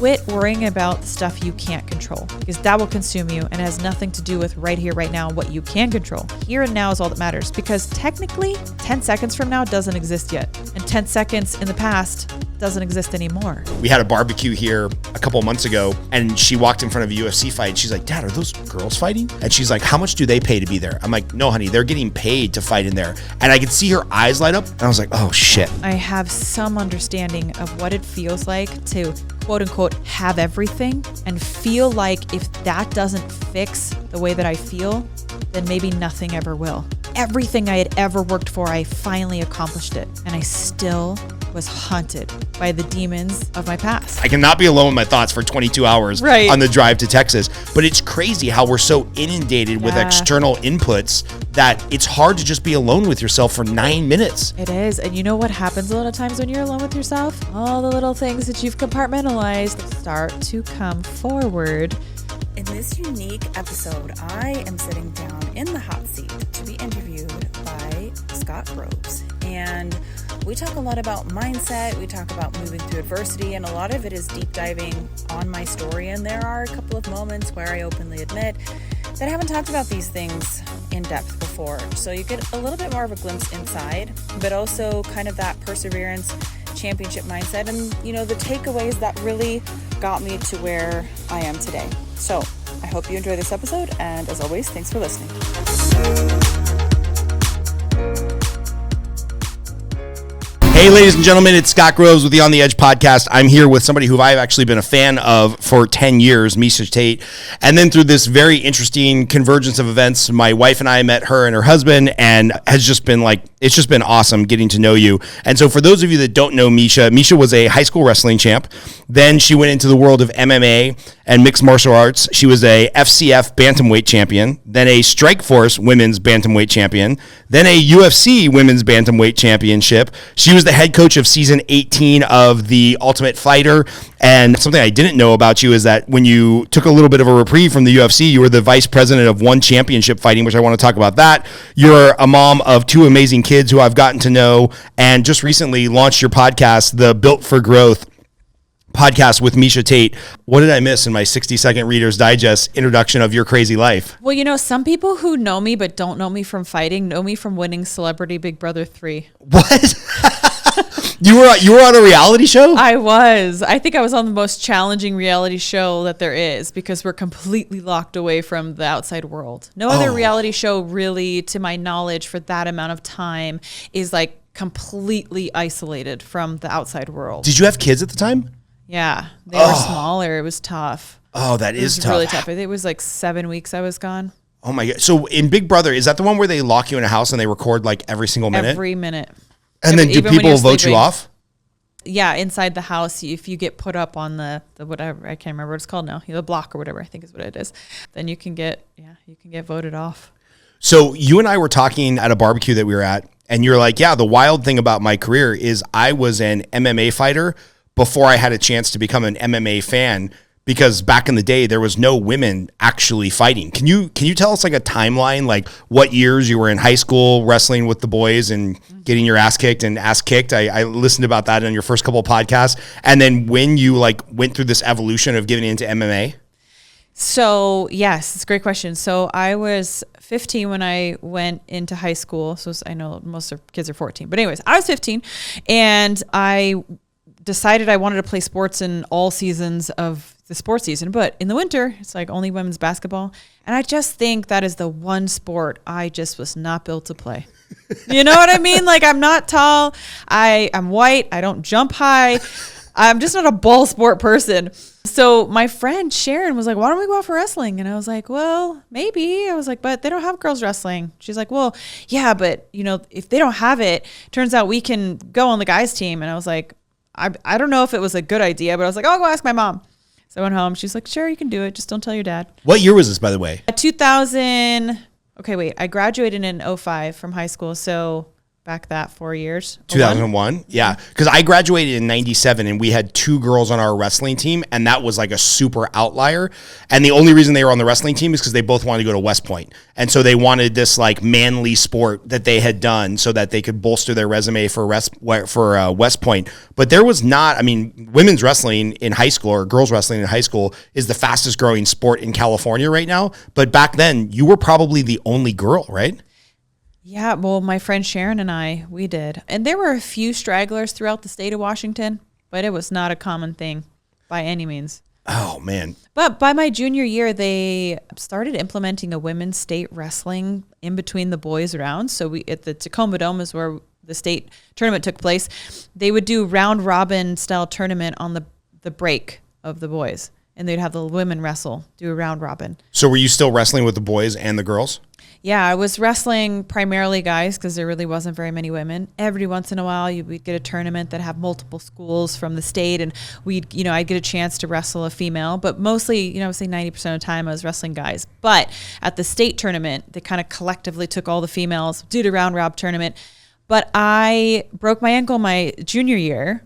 quit worrying about the stuff you can't control, because that will consume you and has nothing to do with right here, right now, what you can control. Here and now is all that matters, because technically 10 seconds from now doesn't exist yet. And 10 seconds in the past doesn't exist anymore. We had a barbecue here a couple of months ago, and she walked in front of a UFC fight. She's like, Dad, are those girls fighting? And she's like, how much do they pay to be there? I'm like, no, honey, they're getting paid to fight in there. And I could see her eyes light up, and I was like, oh shit. I have some understanding of what it feels like to quote unquote have everything, and feel like if that doesn't fix the way that I feel, then maybe nothing ever will. Everything I had ever worked for, I finally accomplished it, and I still was haunted by the demons of my past. I cannot be alone with my thoughts for 22 hours on the drive to Texas. But it's crazy how we're so inundated with external inputs that it's hard to just be alone with yourself for 9 minutes. It is. And you know what happens a lot of times when you're alone with yourself? All the little things that you've compartmentalized start to come forward. In this unique episode, I am sitting down in the hot seat to be interviewed by Scott Groves. And we talk a lot about mindset, we talk about moving through adversity, and a lot of it is deep diving on my story. And there are a couple of moments where I openly admit that I haven't talked about these things in depth before. So you get a little bit more of a glimpse inside, but also kind of that perseverance, championship mindset, and you know, the takeaways that really got me to where I am today. So I hope you enjoy this episode, and as always, thanks for listening. Hey, ladies and gentlemen, it's Scott Groves with the On the Edge podcast. I'm here with somebody who I've actually been a fan of for 10 years, Miesha Tate. And then through this very interesting convergence of events, my wife and I met her and her husband, and has just been like, it's just been awesome getting to know you. And so for those of you that don't know Miesha was a high school wrestling champ. Then she went into the world of MMA and mixed martial arts. She was a FCF bantamweight champion, then a Strikeforce women's bantamweight champion, then a UFC women's bantamweight championship. She was the head coach of season 18 of The Ultimate Fighter. And something I didn't know about you is that when you took a little bit of a reprieve from the UFC, you were the vice president of One Championship Fighting, which I want to talk about that. You're a mom of two amazing kids who I've gotten to know, and just recently launched your podcast, the Built for Growth podcast with Miesha Tate. What did I miss in my 60-second Reader's Digest introduction of your crazy life? Well, you know, some people who know me but don't know me from fighting know me from winning Celebrity Big Brother 3. What? You were on a reality show? I was. I think I was on the most challenging reality show that there is, because we're completely locked away from the outside world. No other reality show really, to my knowledge, for that amount of time is like completely isolated from the outside world. Did you have kids at the time? Yeah, they were smaller. It was tough. Oh, that is tough. Really tough. I think it was like 7 weeks I was gone. Oh my God. So in Big Brother, is that the one where they lock you in a house and they record like every single minute? Every minute. And then do people vote you off? Yeah, inside the house, if you get put up on the whatever, I can't remember what it's called now, the block or whatever, I think is what it is, then you can get voted off. So you and I were talking at a barbecue that we were at, and you're like, yeah, the wild thing about my career is I was an MMA fighter before I had a chance to become an MMA fan, because back in the day, there was no women actually fighting. Can you tell us like a timeline, like what years you were in high school wrestling with the boys and getting your ass kicked and ass kicked? I listened about that on your first couple of podcasts. And then when you like went through this evolution of getting into MMA? So yes, it's a great question. So I was 15 when I went into high school. So I know most of kids are 14, but anyways, I was 15 and I decided I wanted to play sports in all seasons of the sports season, but in the winter, it's like only women's basketball. And I just think that is the one sport I just was not built to play. You know what I mean? Like, I'm not tall. I'm white. I don't jump high. I'm just not a ball sport person. So my friend Sharon was like, why don't we go out for wrestling? And I was like, well, maybe. I was like, but they don't have girls wrestling. She's like, well, yeah, but you know, if they don't have it, turns out we can go on the guys team. And I was like, I don't know if it was a good idea, but I was like, I'll go ask my mom. So I went home. She's like, sure, you can do it. Just don't tell your dad. What year was this, by the way? 2000. Okay, wait. I graduated in 2005 from high school. So back that 4 years. 2001? Yeah. Because I graduated in 97 and we had 2 girls on our wrestling team, and that was like a super outlier. And the only reason they were on the wrestling team is because they both wanted to go to West Point. And so they wanted this like manly sport that they had done so that they could bolster their resume for West Point. But there was not, I mean, women's wrestling in high school or girls wrestling in high school is the fastest growing sport in California right now. But back then, you were probably the only girl, right? Yeah, well, my friend Sharon and I, we did. And there were a few stragglers throughout the state of Washington, but it was not a common thing by any means. Oh, man. But by my junior year, they started implementing a women's state wrestling in between the boys' rounds. So we at the Tacoma Dome is where the state tournament took place. They would do round robin style tournament on the break of the boys. And they'd have the women wrestle, do a round robin. So were you still wrestling with the boys and the girls? Yeah, I was wrestling primarily guys because there really wasn't very many women. Every once in a while, we'd get a tournament that have multiple schools from the state, and I'd get a chance to wrestle a female. But mostly, I would say 90% of the time I was wrestling guys. But at the state tournament, they kind of collectively took all the females, did a round rob tournament. But I broke my ankle my junior year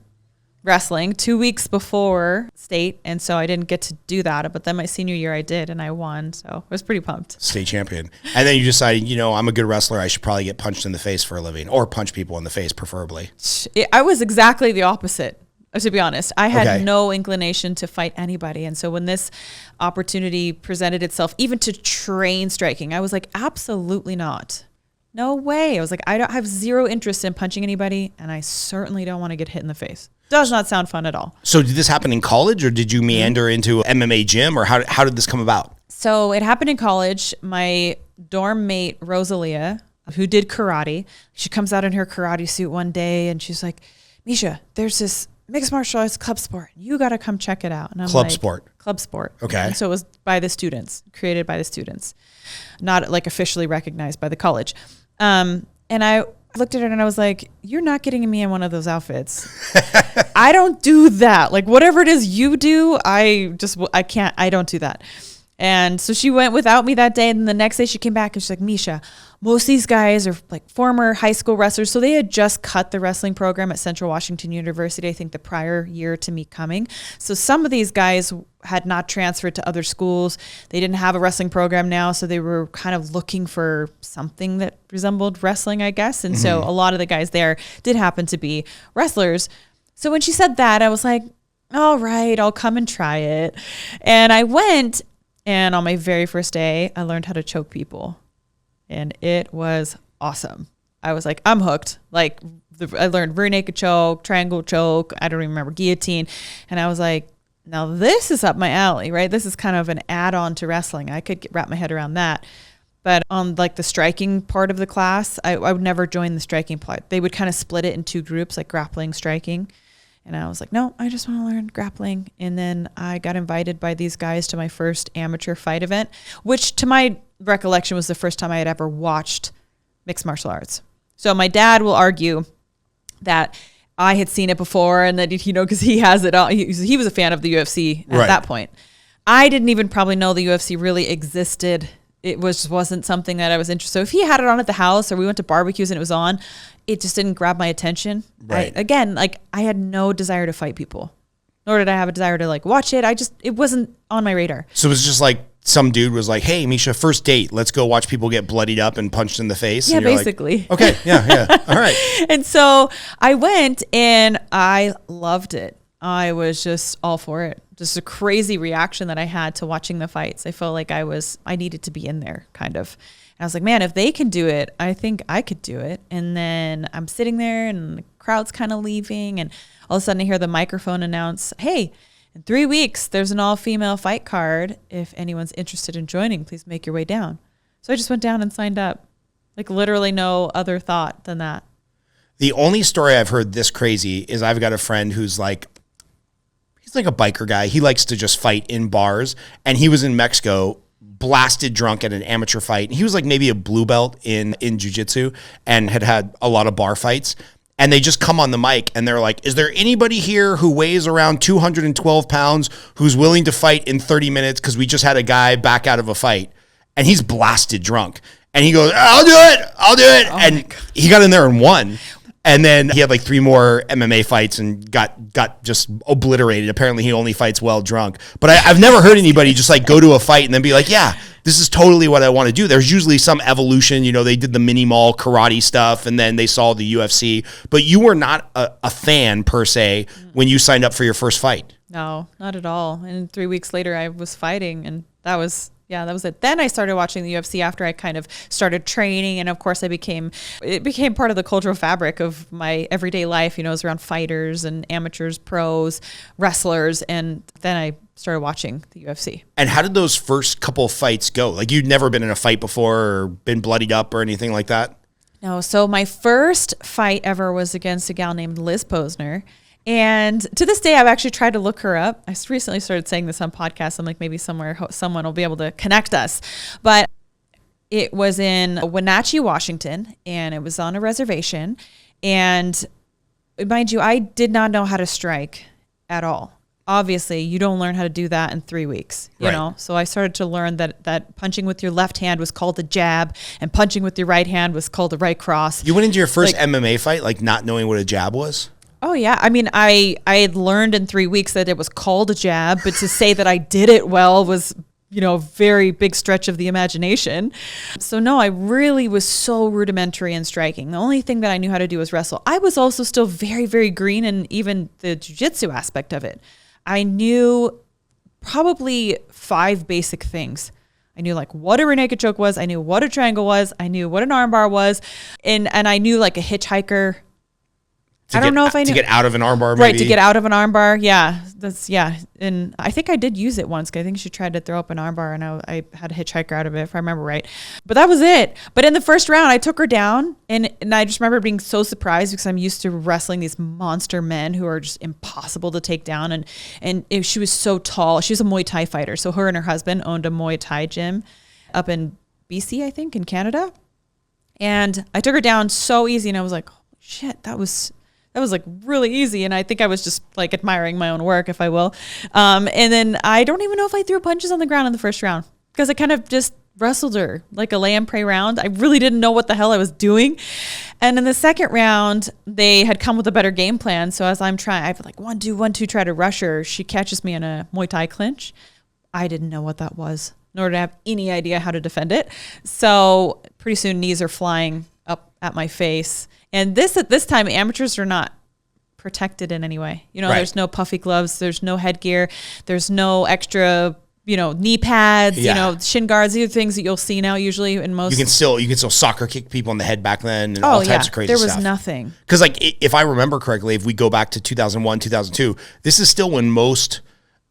wrestling 2 weeks before state, and so I didn't get to do that. But then my senior year I did, and I won, so I was pretty pumped. State champion. And then you decided, I'm a good wrestler, I should probably get punched in the face for a living, or punch people in the face preferably. I was exactly the opposite, to be honest. I had no inclination to fight anybody, and so when this opportunity presented itself, even to train striking, I was like, absolutely not. No way. I was like, I have zero interest in punching anybody, and I certainly don't want to get hit in the face. Does not sound fun at all. So did this happen in college, or did you meander into MMA gym, or how did this come about? So it happened in college. My dorm mate, Rosalia, who did karate, she comes out in her karate suit one day, and she's like, Miesha, there's this mixed martial arts club sport. You got to come check it out. And I'm Club sport. Okay. And so it was by the students, created by the students, not like officially recognized by the college. And I looked at her and I was like, you're not getting me in one of those outfits. I don't do that. Like whatever it is you do, I don't do that. And so she went without me that day. And the next day she came back and she's like, Miesha, most of these guys are like former high school wrestlers. So they had just cut the wrestling program at Central Washington University, I think the prior year to me coming. So some of these guys had not transferred to other schools. They didn't have a wrestling program now. So they were kind of looking for something that resembled wrestling, I guess. And so a lot of the guys there did happen to be wrestlers. So when she said that, I was like, all right, I'll come and try it. And I went. And on my very first day, I learned how to choke people. And it was awesome. I was like, I'm hooked. Like, I learned rear naked choke, triangle choke. I don't even remember, guillotine. And I was like, now this is up my alley, right? This is kind of an add-on to wrestling. I could wrap my head around that. But on like the striking part of the class, I would never join the striking part. They would kind of split it in 2 groups, like grappling, striking. And I was like, no, I just want to learn grappling. And then I got invited by these guys to my first amateur fight event, which to my recollection was the first time I had ever watched mixed martial arts. So my dad will argue that I had seen it before and that, because he has it all. He was a fan of the UFC at that point. I didn't even probably know the UFC really existed. It wasn't something that I was interested in. So if he had it on at the house or we went to barbecues and it was on, it just didn't grab my attention. Right. I had no desire to fight people, nor did I have a desire to like watch it. it wasn't on my radar. So it was just like some dude was like, hey, Miesha, first date, let's go watch people get bloodied up and punched in the face. Yeah, and you're basically. Like, okay, yeah. All right. And so I went and I loved it. I was just all for it. Just a crazy reaction that I had to watching the fights. I felt like I needed to be in there kind of. And I was like, man, if they can do it, I think I could do it. And then I'm sitting there and the crowd's kind of leaving. And all of a sudden I hear the microphone announce, hey, in 3 weeks, there's an all-female fight card. If anyone's interested in joining, please make your way down. So I just went down and signed up. Like literally no other thought than that. The only story I've heard this crazy is I've got a friend who's like, he's like a biker guy. He likes to just fight in bars. And he was in Mexico, blasted drunk at an amateur fight. He was like maybe a blue belt in jiu-jitsu and had a lot of bar fights. And they just come on the mic and they're like, is there anybody here who weighs around 212 pounds who's willing to fight in 30 minutes? Because we just had a guy back out of a fight and he's blasted drunk. And he goes, I'll do it. Oh And he got in there and won. And then he had like 3 more MMA fights and got just obliterated. Apparently he only fights well drunk. But I've never heard anybody just like go to a fight and then be like, yeah, this is totally what I want to do. There's usually some evolution. You know, they did the mini mall karate stuff and then they saw the UFC. But you were not a fan per se when you signed up for your first fight. No, not at all. And 3 weeks later I was fighting, and that was it. Then I started watching the UFC after I kind of started training. And of course it became part of the cultural fabric of my everyday life. You know, it was around fighters and amateurs, pros, wrestlers. And then I started watching the UFC. And how did those first couple of fights go? Like, you'd never been in a fight before or been bloodied up or anything like that? No. So my first fight ever was against a gal named Liz Posner. And to this day, I've actually tried to look her up. I recently started saying this on podcasts. I'm like, maybe somewhere someone will be able to connect us. But it was in Wenatchee, Washington, and it was on a reservation. And mind you, I did not know how to strike at all. Obviously, you don't learn how to do that in 3 weeks, you know? So I started to learn that punching with your left hand was called a jab, and punching with your right hand was called a right cross. You went into your first MMA fight, like, not knowing what a jab was? Oh, yeah. I mean, I had learned in 3 weeks that it was called a jab, but to say that I did it well was, you know, a very big stretch of the imagination. So, no, I really was so rudimentary in striking. The only thing that I knew how to do was wrestle. I was also still very, very green in even the jiu-jitsu aspect of it. I knew probably 5 basic things. I knew like what a rear naked choke was. I knew what a triangle was. I knew what an armbar was. And I knew like a hitchhiker. I don't know if I knew. To get out of an armbar, maybe? Right, to get out of an armbar. Yeah. And I think I did use it once. I think she tried to throw up an armbar and I had a hitchhiker out of it, if I remember right. But that was it. But in the first round, I took her down. And I just remember being so surprised because I'm used to wrestling these monster men who are just impossible to take down. And she was so tall. She was a Muay Thai fighter. So her and her husband owned a Muay Thai gym up in BC, I think, in Canada. And I took her down so easy. And I was like, holy shit, that was like really easy. And I think I was just like admiring my own work, if I will. And then I don't even know if I threw punches on the ground in the first round because I kind of just wrestled her like a lay and pray round. I really didn't know what the hell I was doing. And in the second round, they had come with a better game plan. So as I'm trying, I have like 1, 2, 1, 2, try to rush her. She catches me in a Muay Thai clinch. I didn't know what that was, nor did I have any idea how to defend it. So pretty soon knees are flying up at my face. And at this time, amateurs are not protected in any way. You know, There's no puffy gloves. There's no headgear. There's no extra, knee pads, shin guards. These are things that you'll see now usually in most. You can still soccer kick people in the head back then and all types of crazy stuff. There was nothing. Because like, if I remember correctly, if we go back to 2001, 2002, this is still when most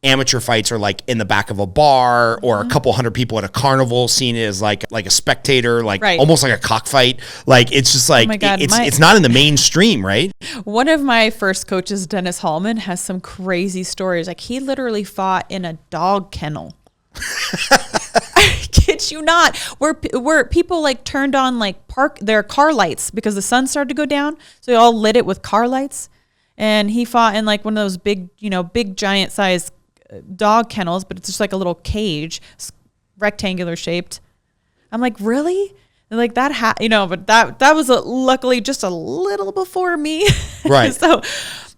amateur fights are like in the back of a bar or a couple hundred people at a carnival, seen as like a spectator, almost like a cockfight. Like, it's just like, it's not in the mainstream, right? One of my first coaches, Dennis Hallman, has some crazy stories. Like, he literally fought in a dog kennel. I kid you not, where people like turned on like their car lights because the sun started to go down. So they all lit it with car lights. And he fought in like one of those big giant size dog kennels, but it's just like a little cage, rectangular shaped. I'm like, really? And like that, but that was luckily just a little before me. Right. So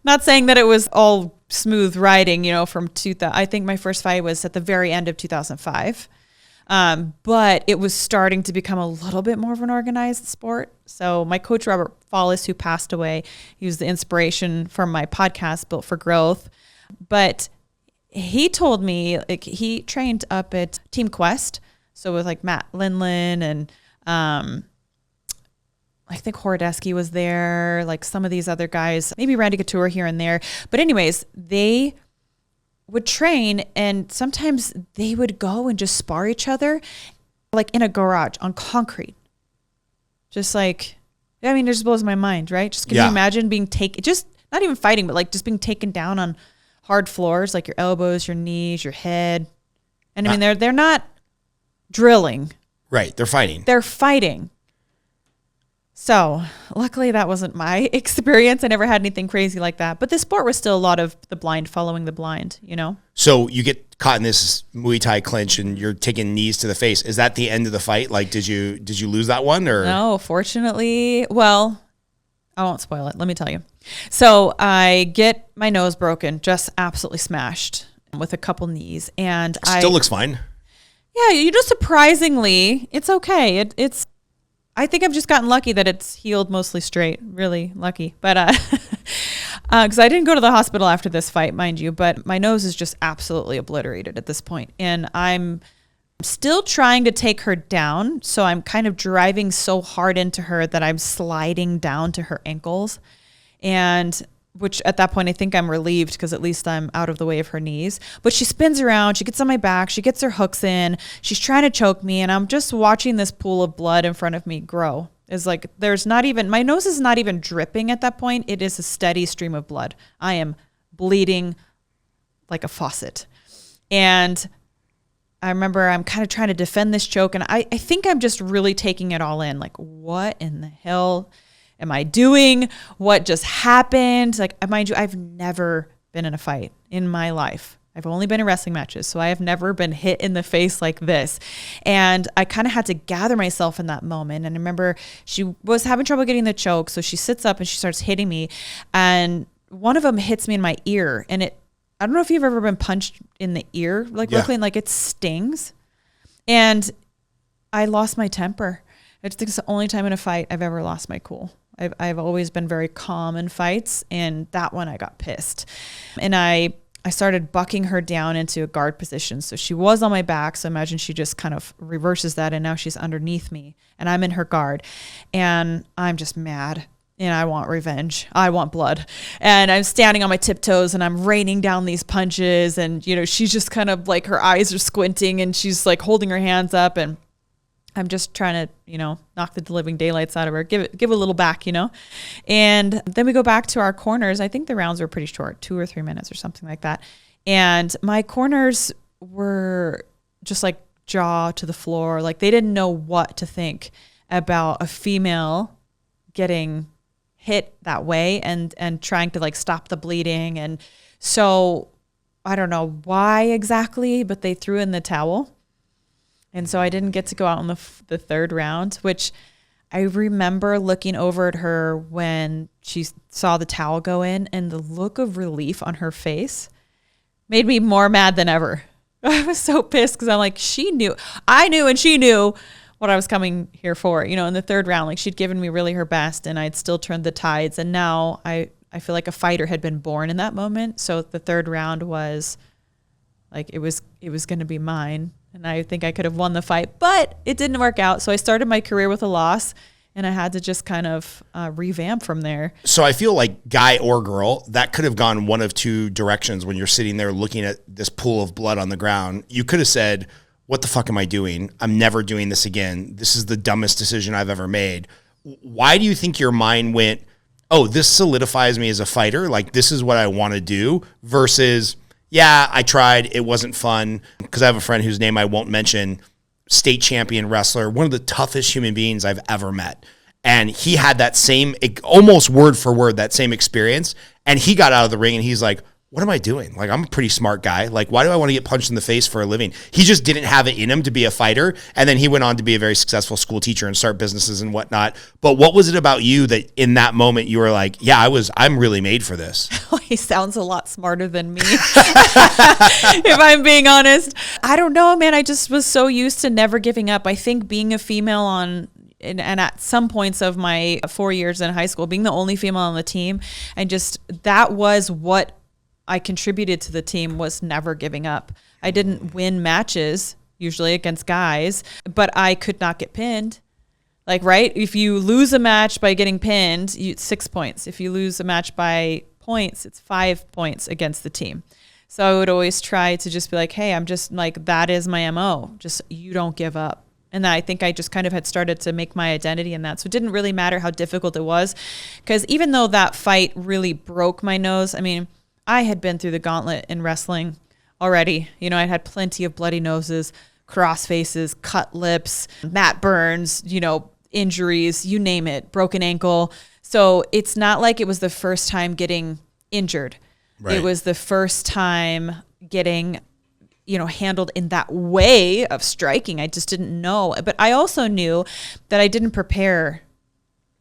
not saying that it was all smooth riding, from 2000. I think my first fight was at the very end of 2005. But it was starting to become a little bit more of an organized sport. So my coach, Robert Follis, who passed away, he was the inspiration for my podcast, Built for Growth. But he told me, like, he trained up at Team Quest. So with like Matt Lindland and I think Horodesky was there, like some of these other guys, maybe Randy Couture here and there. But anyways, they would train and sometimes they would go and just spar each other like in a garage on concrete. Just like, I mean, it just blows my mind, right? Just can you imagine being just not even fighting, but like just being taken down on hard floors, like your elbows, your knees, your head. And I mean, they're not drilling. Right. They're fighting. They're fighting. So luckily that wasn't my experience. I never had anything crazy like that. But the sport was still a lot of the blind following the blind, you know? So you get caught in this Muay Thai clinch and you're taking knees to the face. Is that the end of the fight? Like, did you lose that one or? No, fortunately. Well, I won't spoil it. Let me tell you. So I get my nose broken, just absolutely smashed with a couple knees. And Still looks fine. Yeah, you know, surprisingly, it's okay. It's I think I've just gotten lucky that it's healed mostly straight. Really lucky. But because I didn't go to the hospital after this fight, mind you, but my nose is just absolutely obliterated at this point. And I'm still trying to take her down. So I'm kind of driving so hard into her that I'm sliding down to her ankles. And which at that point, I think I'm relieved because at least I'm out of the way of her knees. But she spins around. She gets on my back. She gets her hooks in. She's trying to choke me. And I'm just watching this pool of blood in front of me grow. It's like there's not even, my nose is not even dripping at that point. It is a steady stream of blood. I am bleeding like a faucet. And I remember I'm kind of trying to defend this choke. And I think I'm just really taking it all in. Like, what in the hell am I doing? What just happened? Like, mind you, I've never been in a fight in my life. I've only been in wrestling matches. So I have never been hit in the face like this. And I kind of had to gather myself in that moment. And I remember she was having trouble getting the choke. So she sits up and she starts hitting me. And one of them hits me in my ear. And I don't know if you've ever been punched in the ear, like locally, and like it stings. And I lost my temper. I just think it's the only time in a fight I've ever lost my cool. I've always been very calm in fights, and that one I got pissed. And I started bucking her down into a guard position. So she was on my back. So imagine she just kind of reverses that, and now she's underneath me, and I'm in her guard. And I'm just mad, and I want revenge. I want blood. And I'm standing on my tiptoes, and I'm raining down these punches. And, you know, she's just kind of like, her eyes are squinting, and she's like holding her hands up, and I'm just trying to, you know, knock the living daylights out of her, give a little back, you know. And then we go back to our corners. I think the rounds were pretty short, 2 or 3 minutes or something like that. And my corners were just like jaw to the floor. Like they didn't know what to think about a female getting hit that way and trying to like stop the bleeding. And so I don't know why exactly, but they threw in the towel. And so I didn't get to go out in the third round, which I remember looking over at her when she saw the towel go in, and the look of relief on her face made me more mad than ever. I was so pissed because I'm like, I knew and she knew what I was coming here for. You know, in the third round, like she'd given me really her best, and I'd still turned the tides. And now I feel like a fighter had been born in that moment. So the third round was like, it was going to be mine. And I think I could have won the fight, but it didn't work out. So I started my career with a loss, and I had to just kind of revamp from there. So I feel like guy or girl, that could have gone one of two directions when you're sitting there looking at this pool of blood on the ground. You could have said, what the fuck am I doing? I'm never doing this again. This is the dumbest decision I've ever made. Why do you think your mind went, oh, this solidifies me as a fighter? Like, this is what I want to do, versus, yeah, I tried. It wasn't fun. Because I have a friend whose name I won't mention, state champion wrestler, one of the toughest human beings I've ever met. And he had that same, almost word for word, that same experience. And he got out of the ring and he's like, what am I doing? Like, I'm a pretty smart guy. Like, why do I want to get punched in the face for a living? He just didn't have it in him to be a fighter. And then he went on to be a very successful school teacher and start businesses and whatnot. But what was it about you that in that moment you were like, yeah, I'm really made for this? He sounds a lot smarter than me, if I'm being honest. I don't know, man. I just was so used to never giving up. I think being a female and at some points of my 4 years in high school, being the only female on the team, and just that was what I contributed to the team, was never giving up. I didn't win matches usually against guys, but I could not get pinned. Like, right? If you lose a match by getting pinned, it's 6 points. If you lose a match by points, it's 5 points against the team. So I would always try to just be like, hey, I'm just like, that is my MO. Just, you don't give up. And I think I just kind of had started to make my identity in that. So it didn't really matter how difficult it was, because even though that fight really broke my nose, I mean, I had been through the gauntlet in wrestling already. You know, I'd had plenty of bloody noses, cross faces, cut lips, mat burns, you know, injuries, you name it, broken ankle. So it's not like it was the first time getting injured. Right. It was the first time getting, handled in that way of striking. I just didn't know. But I also knew that I didn't prepare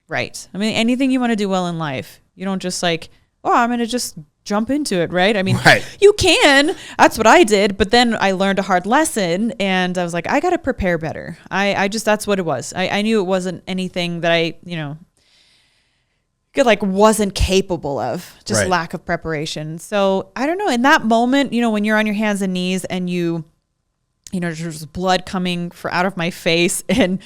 right. I mean, anything you want to do well in life, you don't just like, I'm going to just jump into it, right? I mean, You can. That's what I did. But then I learned a hard lesson and I was like, I got to prepare better. That's what it was. I knew it wasn't anything that I, wasn't capable of, just lack of preparation. So I don't know. In that moment, when you're on your hands and knees and there's blood coming out of my face, and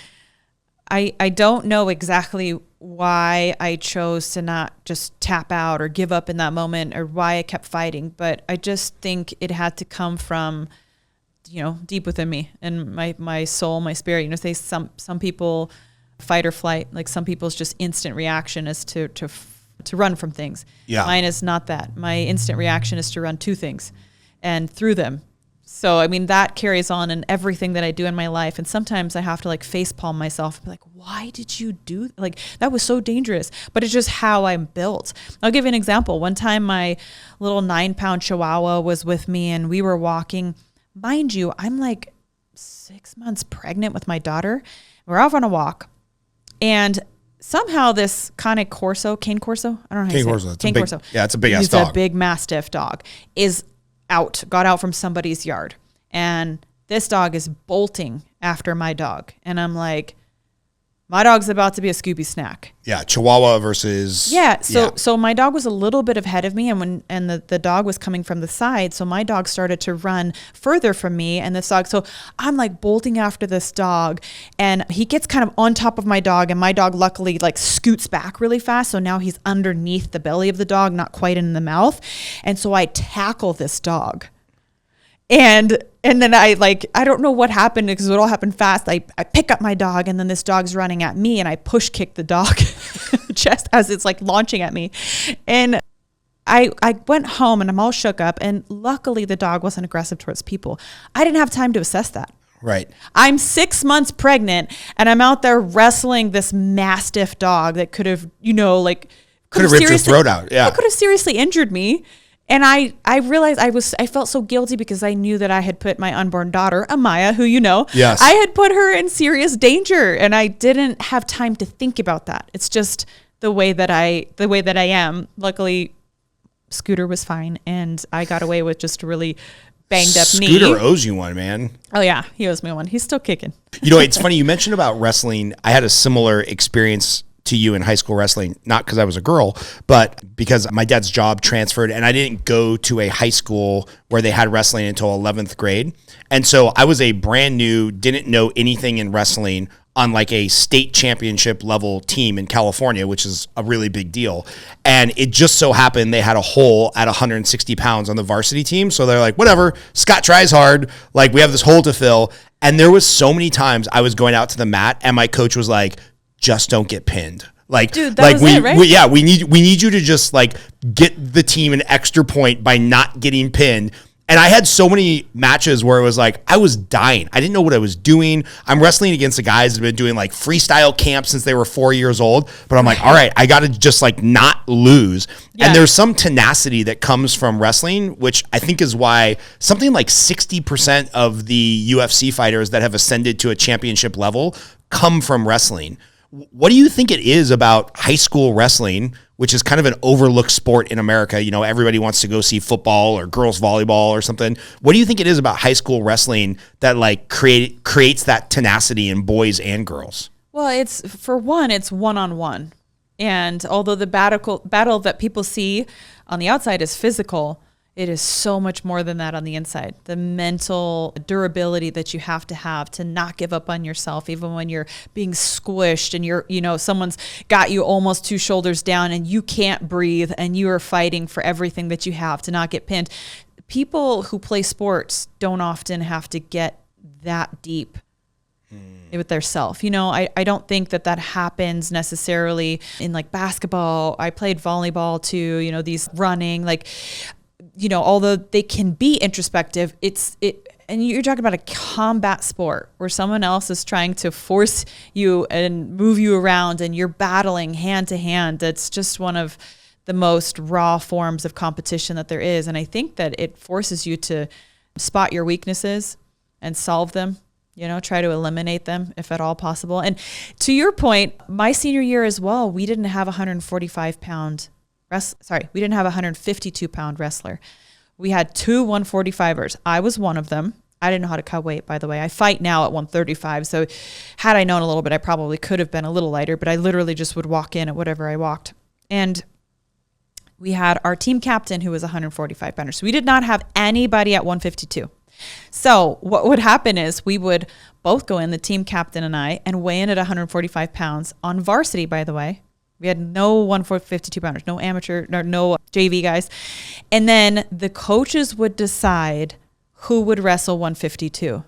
I don't know exactly why I chose to not just tap out or give up in that moment, or why I kept fighting. But I just think it had to come from, deep within me and my soul, my spirit. Say some people fight or flight, like some people's just instant reaction is to run from things. Yeah. Mine is not that. My instant reaction is to run to things and through them. So, I mean, that carries on in everything that I do in my life. And sometimes I have to facepalm myself and be like, why did you do that was so dangerous, but it's just how I'm built. I'll give you an example. One time my little 9-pound Chihuahua was with me and we were walking. Mind you, I'm 6 months pregnant with my daughter. We're off on a walk and somehow this cane corso, I don't know how you say it. Cane corso. Yeah, it's a big ass dog. It's a big Mastiff dog. Got out from somebody's yard. And this dog is bolting after my dog. And I'm like, my dog's about to be a Scooby snack. Yeah, Chihuahua versus... Yeah, so my dog was a little bit ahead of me, and the dog was coming from the side, so my dog started to run further from me, and this dog... So I'm bolting after this dog, and he gets kind of on top of my dog, and my dog luckily scoots back really fast, so now he's underneath the belly of the dog, not quite in the mouth, and so I tackle this dog. And then I don't know what happened because it all happened fast. I pick up my dog and then this dog's running at me and I push kick the dog just as it's launching at me. And I went home and I'm all shook up, and luckily the dog wasn't aggressive towards people. I didn't have time to assess that. Right. I'm 6 months pregnant and I'm out there wrestling this Mastiff dog that could have, could have ripped your throat out. Yeah. It could have seriously injured me. And I realized I felt so guilty because I knew that I had put my unborn daughter, Amaya, who yes. I had put her in serious danger, and I didn't have time to think about that. It's just the way that I am. Luckily, Scooter was fine, and I got away with just a really banged up knee. Scooter owes you one, man. Oh yeah, he owes me one. He's still kicking. It's funny you mentioned about wrestling. I had a similar experience to you in high school wrestling, not because I was a girl, but because my dad's job transferred and I didn't go to a high school where they had wrestling until 11th grade. And so I was a brand new, didn't know anything in wrestling on a state championship level team in California, which is a really big deal. And it just so happened they had a hole at 160 pounds on the varsity team. So they're like, whatever, Scott tries hard. We have this hole to fill. And there was so many times I was going out to the mat and my coach was like, just don't get pinned. Dude, that was it, right? We need you to just get the team an extra point by not getting pinned. And I had so many matches where it was I was dying. I didn't know what I was doing. I'm wrestling against the guys that have been doing freestyle camp since they were 4 years old. But I'm all right, I got to just not lose. Yeah. And there's some tenacity that comes from wrestling, which I think is why something 60% of the UFC fighters that have ascended to a championship level come from wrestling. What do you think it is about high school wrestling, which is kind of an overlooked sport in America? Everybody wants to go see football or girls volleyball or something. What do you think it is about high school wrestling that creates that tenacity in boys and girls? Well, it's one-on-one. And although the battle that people see on the outside is physical, it is so much more than that on the inside. The mental durability that you have to not give up on yourself, even when you're being squished and someone's got you almost 2 shoulders down and you can't breathe and you are fighting for everything that you have to not get pinned. People who play sports don't often have to get that deep with their self. I don't think that happens necessarily in basketball. I played volleyball too, these running, although they can be introspective, and you're talking about a combat sport where someone else is trying to force you and move you around and you're battling hand to hand. That's just one of the most raw forms of competition that there is. And I think that it forces you to spot your weaknesses and solve them, try to eliminate them if at all possible. And to your point, my senior year as well, we didn't have a 145-pound we didn't have a 152-pound wrestler. We had 2 145ers. I was one of them. I didn't know how to cut weight, by the way. I fight now at 135. So had I known a little bit, I probably could have been a little lighter, but I literally just would walk in at whatever I walked. And we had our team captain who was a 145-pounder. So we did not have anybody at 152. So what would happen is we would both go in, the team captain and I, and weigh in at 145 pounds on varsity, by the way. We had no 152-pounders, no amateur, no JV guys. And then the coaches would decide who would wrestle 152.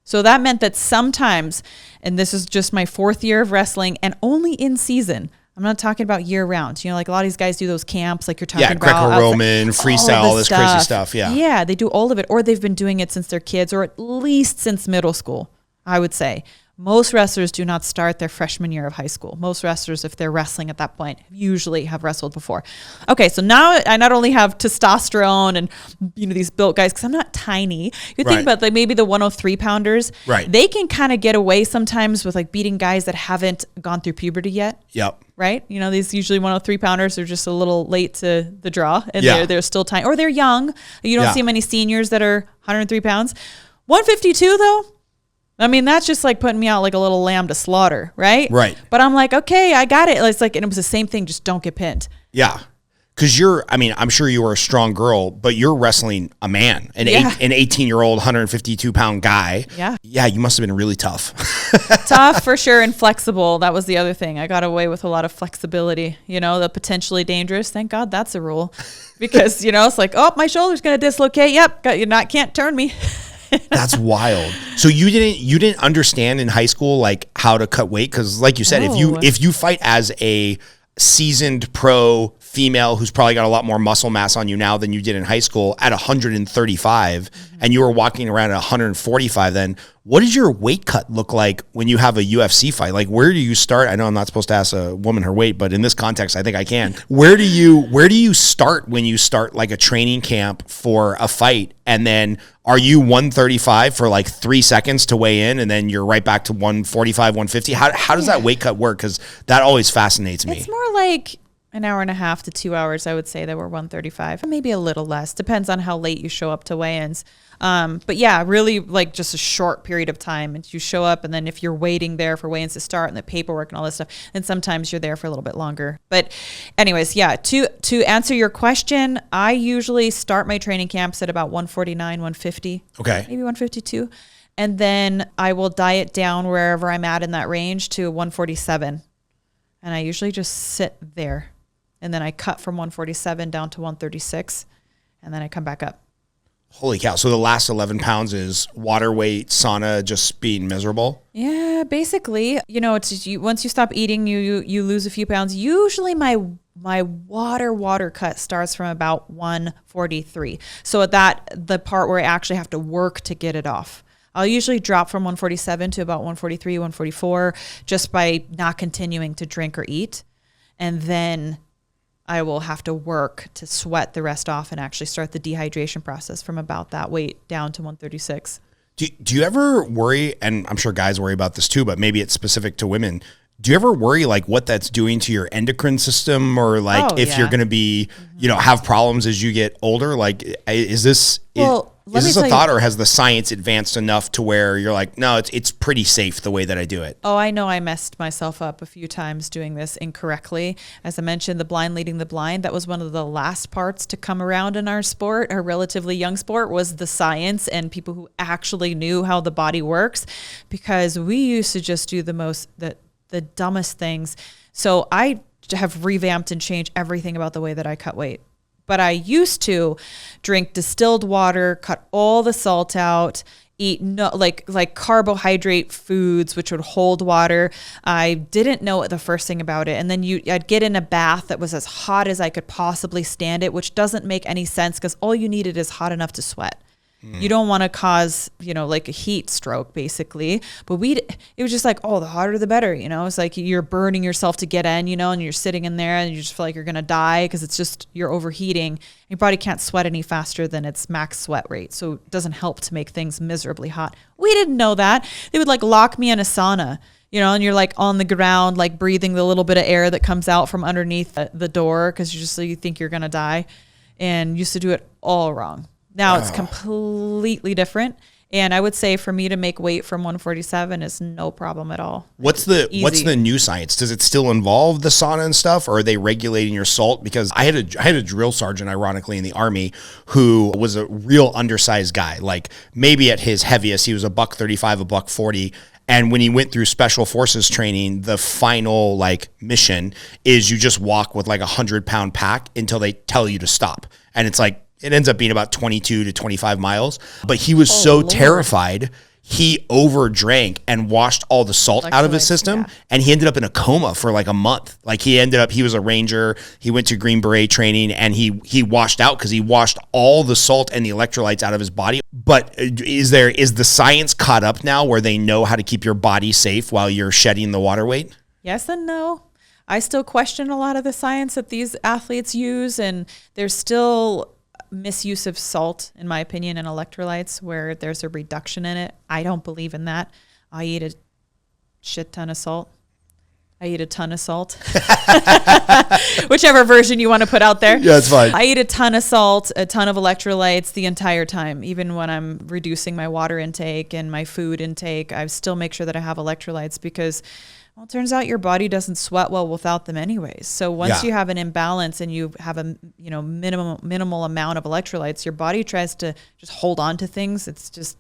So that meant that sometimes, and this is just my 4th year of wrestling and only in season, I'm not talking about year round. Like a lot of these guys do those camps, like you're talking about. Yeah, Greco-Roman, freestyle, all this crazy stuff. Yeah. Yeah, they do all of it. Or they've been doing it since they're kids, or at least since middle school, I would say. Most wrestlers do not start their freshman year of high school. Most wrestlers, if they're wrestling at that point, usually have wrestled before. Okay, so now I not only have testosterone and these built guys, because I'm not tiny. You think about maybe the 103-pounders. Right. They can kind of get away sometimes with like beating guys that haven't gone through puberty yet. Yep. Right? These usually 103-pounders are just a little late to the draw, and they're still tiny, or they're young. You don't see many seniors that are 103 pounds. 152 though. I mean, that's just like putting me out like a little lamb to slaughter, right? Right. But I'm like, okay, I got it. It's like, and it was the same thing, just don't get pinned. Yeah. Because I'm sure you were a strong girl, but you're wrestling a man, an 18-year-old, 152-pound guy. Yeah. Yeah, you must have been really tough. Tough for sure, and flexible. That was the other thing. I got away with a lot of flexibility, the potentially dangerous. Thank God that's a rule. Because, it's like, oh, my shoulder's going to dislocate. Yep, can't turn me. That's wild. So you didn't understand in high school like how to cut weight, because like you said, if you fight as a seasoned pro female who's probably got a lot more muscle mass on you now than you did in high school at 135, and you were walking around at 145, then what does your weight cut look like when you have a UFC fight? Like, where do you start? I know I'm not supposed to ask a woman her weight, but in this context, I think I can. Where do you start when you start like a training camp for a fight? And then are you 135 for like 3 seconds to weigh in, and then you're right back to 145, 150? How does that weight cut work? Because that always fascinates me. It's more like an hour and a half to 2 hours, I would say, that we're 135, maybe a little less. Depends on how late you show up to weigh-ins. But yeah, really like just a short period of time. And you show up, and then if you're waiting there for weigh-ins to start and the paperwork and all this stuff, then sometimes you're there for a little bit longer. But anyways, yeah, to answer your question, I usually start my training camps at about 149, 150. Okay. Maybe 152. And then I will diet down wherever I'm at in that range to 147. And I usually just sit there. And then I cut from 147 down to 136, and then I come back up. Holy cow. So the last 11 pounds is water weight, sauna, just being miserable? Yeah, basically. It's once you stop eating, you lose a few pounds. Usually my water cut starts from about 143. So the part where I actually have to work to get it off. I'll usually drop from 147 to about 143, 144, just by not continuing to drink or eat. And then I will have to work to sweat the rest off and actually start the dehydration process from about that weight down to 136. Do you ever worry, and I'm sure guys worry about this too, but maybe it's specific to women. Do you ever worry like what that's doing to your endocrine system, or like if you're going to be, have problems as you get older? Like, is this a thought, or has the science advanced enough to where you're like, no, it's pretty safe the way that I do it? Oh, I know I messed myself up a few times doing this incorrectly. As I mentioned, the blind leading the blind, that was one of the last parts to come around in our sport, our relatively young sport, was the science and people who actually knew how the body works, because we used to just do the dumbest things. So I have revamped and changed everything about the way that I cut weight. But I used to drink distilled water, cut all the salt out, eat like carbohydrate foods, which would hold water. I didn't know the first thing about it. And then I'd get in a bath that was as hot as I could possibly stand it, which doesn't make any sense because all you needed is hot enough to sweat. You don't want to cause, like a heat stroke basically. But it was just like, oh, the hotter the better, It's like you're burning yourself to get in, and you're sitting in there and you just feel like you're going to die because it's just, you're overheating. Your body can't sweat any faster than its max sweat rate. So it doesn't help to make things miserably hot. We didn't know that. They would like lock me in a sauna, and you're like on the ground, like breathing the little bit of air that comes out from underneath the door because you think you're going to die, and used to do it all wrong. Now it's completely different. And I would say for me to make weight from 147 is no problem at all. What's the new science? Does it still involve the sauna and stuff, or are they regulating your salt? Because I had a drill sergeant, ironically, in the Army who was a real undersized guy. Like maybe at his heaviest, he was $135, $140. And when he went through special forces training, the final mission is you just walk with like 100-pound pack until they tell you to stop. And it's like, it ends up being about 22 to 25 miles. But he was terrified. He overdrank and washed all the salt out of his system. Yeah. And he ended up in a coma for like a month. Like he was a Ranger. He went to Green Beret training and he washed out because he washed all the salt and the electrolytes out of his body. But is the science caught up now where they know how to keep your body safe while you're shedding the water weight? Yes and no. I still question a lot of the science that these athletes use, and there's still misuse of salt, in my opinion, and electrolytes where there's a reduction in it. I don't believe in that. I eat a shit ton of salt. I eat a ton of salt. Whichever version you want to put out there. Yeah, it's fine. I eat a ton of salt, a ton of electrolytes the entire time. Even when I'm reducing my water intake and my food intake, I still make sure that I have electrolytes because, well, it turns out your body doesn't sweat well without them anyways. So once you have an imbalance and you have a minimal amount of electrolytes, your body tries to just hold on to things. It's just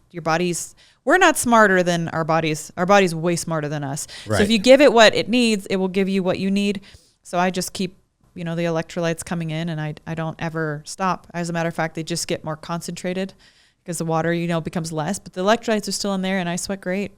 we're not smarter than our bodies. Our body's way smarter than us. Right. So if you give it what it needs, it will give you what you need. So I just keep, the electrolytes coming in, and I don't ever stop. As a matter of fact, they just get more concentrated because the water, becomes less, but the electrolytes are still in there and I sweat great.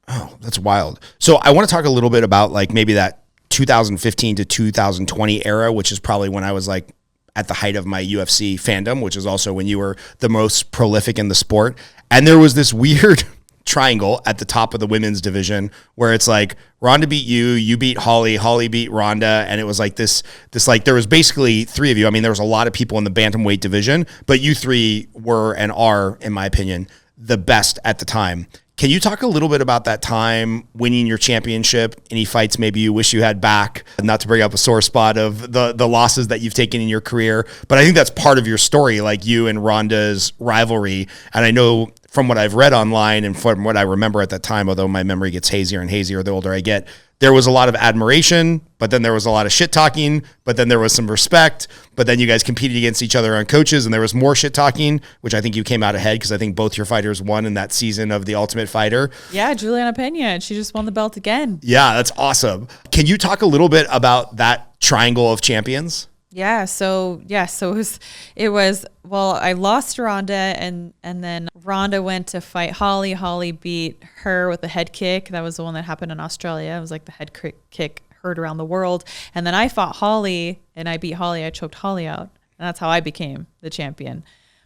Oh, that's wild. So I want to talk a little bit about maybe that 2015 to 2020 era, which is probably when I was at the height of my UFC fandom, which is also when you were the most prolific in the sport. And there was this weird triangle at the top of the women's division where it's like Ronda beat you beat Holly beat Ronda. And it was like this there was basically three of you. I mean, there was a lot of people in the bantamweight division, but you three were and are, in my opinion, the best at the time. Can you talk a little bit about that time, winning your championship, any fights maybe you wish you had back? Not to bring up a sore spot of the losses that you've taken in your career, but I think that's part of your story, like you and Ronda's rivalry. And I know from what I've read online and from what I remember at that time, although my memory gets hazier and hazier the older I get, there was a lot of admiration, but then there was a lot of shit talking, but then there was some respect, but then you guys competed against each other on coaches and there was more shit talking, which I think you came out ahead because I think both your fighters won in that season of The Ultimate Fighter. Yeah, Juliana Pena, she just won the belt again. Yeah, that's awesome. Can you talk a little bit about that triangle of champions? Yeah, so it was well, I lost Ronda and then Ronda went to fight Holly. Holly beat her with a head kick. That was the one that happened in Australia. It was like the head kick heard around the world. And then I fought Holly and I beat Holly. I choked Holly out. And that's how I became the champion.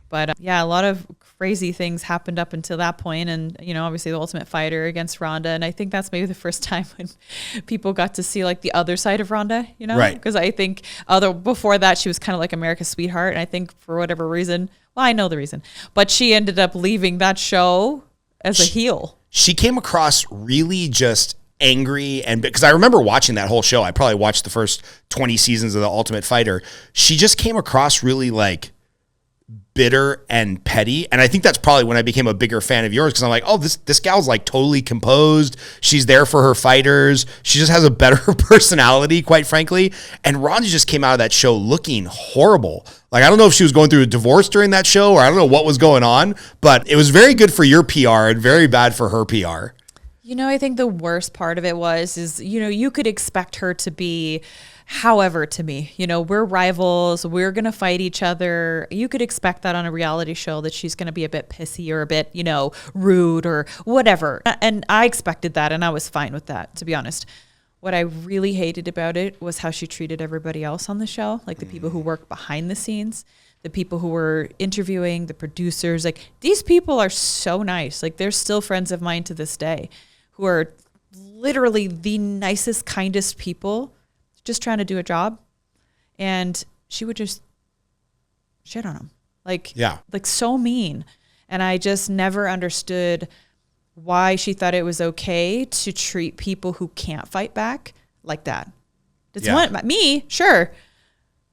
But a lot of crazy things happened up until that point. And, obviously the Ultimate Fighter against Ronda. And I think that's maybe the first time when people got to see the other side of Ronda, Right. Because I think before that, she was kind of like America's sweetheart. And I think for whatever reason, well, I know the reason, but she ended up leaving that show as a heel. She came across really just angry, and because I remember watching that whole show, I probably watched the first 20 seasons of The Ultimate Fighter. She just came across really bitter and petty. And I think that's probably when I became a bigger fan of yours because I'm like, oh, this gal's totally composed. She's there for her fighters. She just has a better personality, quite frankly. And Ronda just came out of that show looking horrible. I don't know if she was going through a divorce during that show or I don't know what was going on, but it was very good for your PR and very bad for her PR. I think the worst part of it is you could expect her to be However, to me, we're rivals. We're going to fight each other. You could expect that on a reality show, that she's going to be a bit pissy or a bit, rude or whatever. And I expected that, and I was fine with that, to be honest. What I really hated about it was how she treated everybody else on the show, like the people who work behind the scenes, the people who were interviewing, the producers. Like, these people are so nice. Like, they're still friends of mine to this day, who are literally the nicest, kindest people, just trying to do a job. And she would just shit on them. Like so mean. And I just never understood why she thought it was okay to treat people who can't fight back like that. It's me, sure.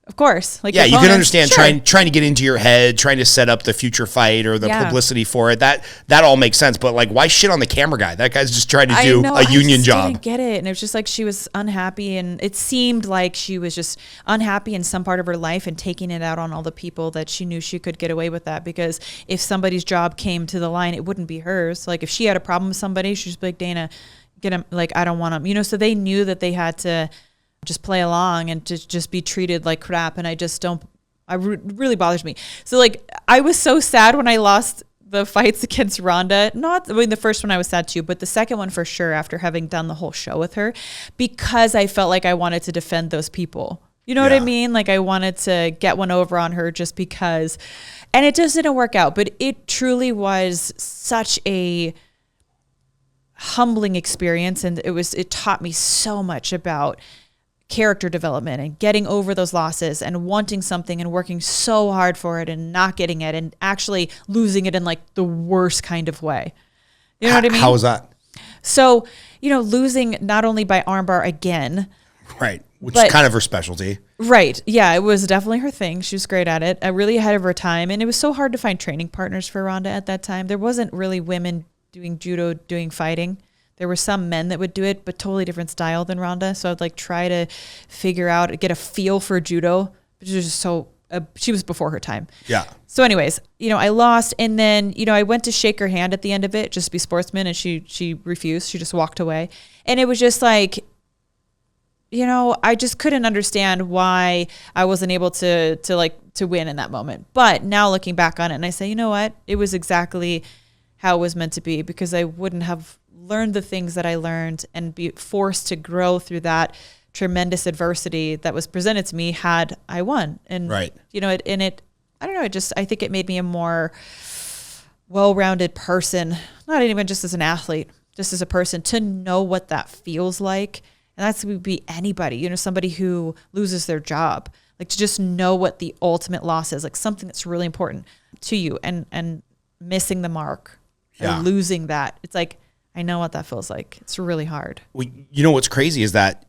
Of course. Like, yeah, you can understand trying to get into your head, trying to set up the future fight or the publicity for it. That all makes sense. But like, why shit on the camera guy? That guy's just trying to do a union job. I didn't get it. And it was just like she was unhappy, and it seemed like she was just unhappy in some part of her life and taking it out on all the people that she knew she could get away with that. Because if somebody's job came to the line, it wouldn't be hers. Like, if she had a problem with somebody, she'd just be like, Dana, get him. Like, I don't want him. So they knew that they had to just play along and to just be treated like crap. And I just don't, really bothers me. So like, I was so sad when I lost the fights against Ronda. The first one I was sad too, but the second one for sure, after having done the whole show with her, because I felt like I wanted to defend those people. You know what I mean? Like, I wanted to get one over on her just because, and it just didn't work out. But it truly was such a humbling experience. And it taught me so much about character development and getting over those losses and wanting something and working so hard for it and not getting it and actually losing it in like the worst kind of way. You know what I mean? How was that? So, losing not only by armbar again. Right. Which is kind of her specialty. Right. Yeah, it was definitely her thing. She was great at it. Really ahead of her time. And it was so hard to find training partners for Ronda at that time. There wasn't really women doing judo, doing fighting. There were some men that would do it, but totally different style than Ronda. So I'd like try to figure out, get a feel for judo. But she was just she was before her time. Yeah. So anyways, I lost. And then, I went to shake her hand at the end of it, just to be sportsman. And she refused. She just walked away. And it was just like, I just couldn't understand why I wasn't able to win in that moment. But now looking back on it, and I say, you know what? It was exactly how it was meant to be, because I wouldn't have learned the things that I learned and be forced to grow through that tremendous adversity that was presented to me had I won. And, right. I don't know, I think it made me a more well-rounded person, not even just as an athlete, just as a person, to know what that feels like. And that's would be anybody, somebody who loses their job, like to just know what the ultimate loss is, like something that's really important to you and missing the mark and losing that. It's like, I know what that feels like. It's really hard. Well, what's crazy is that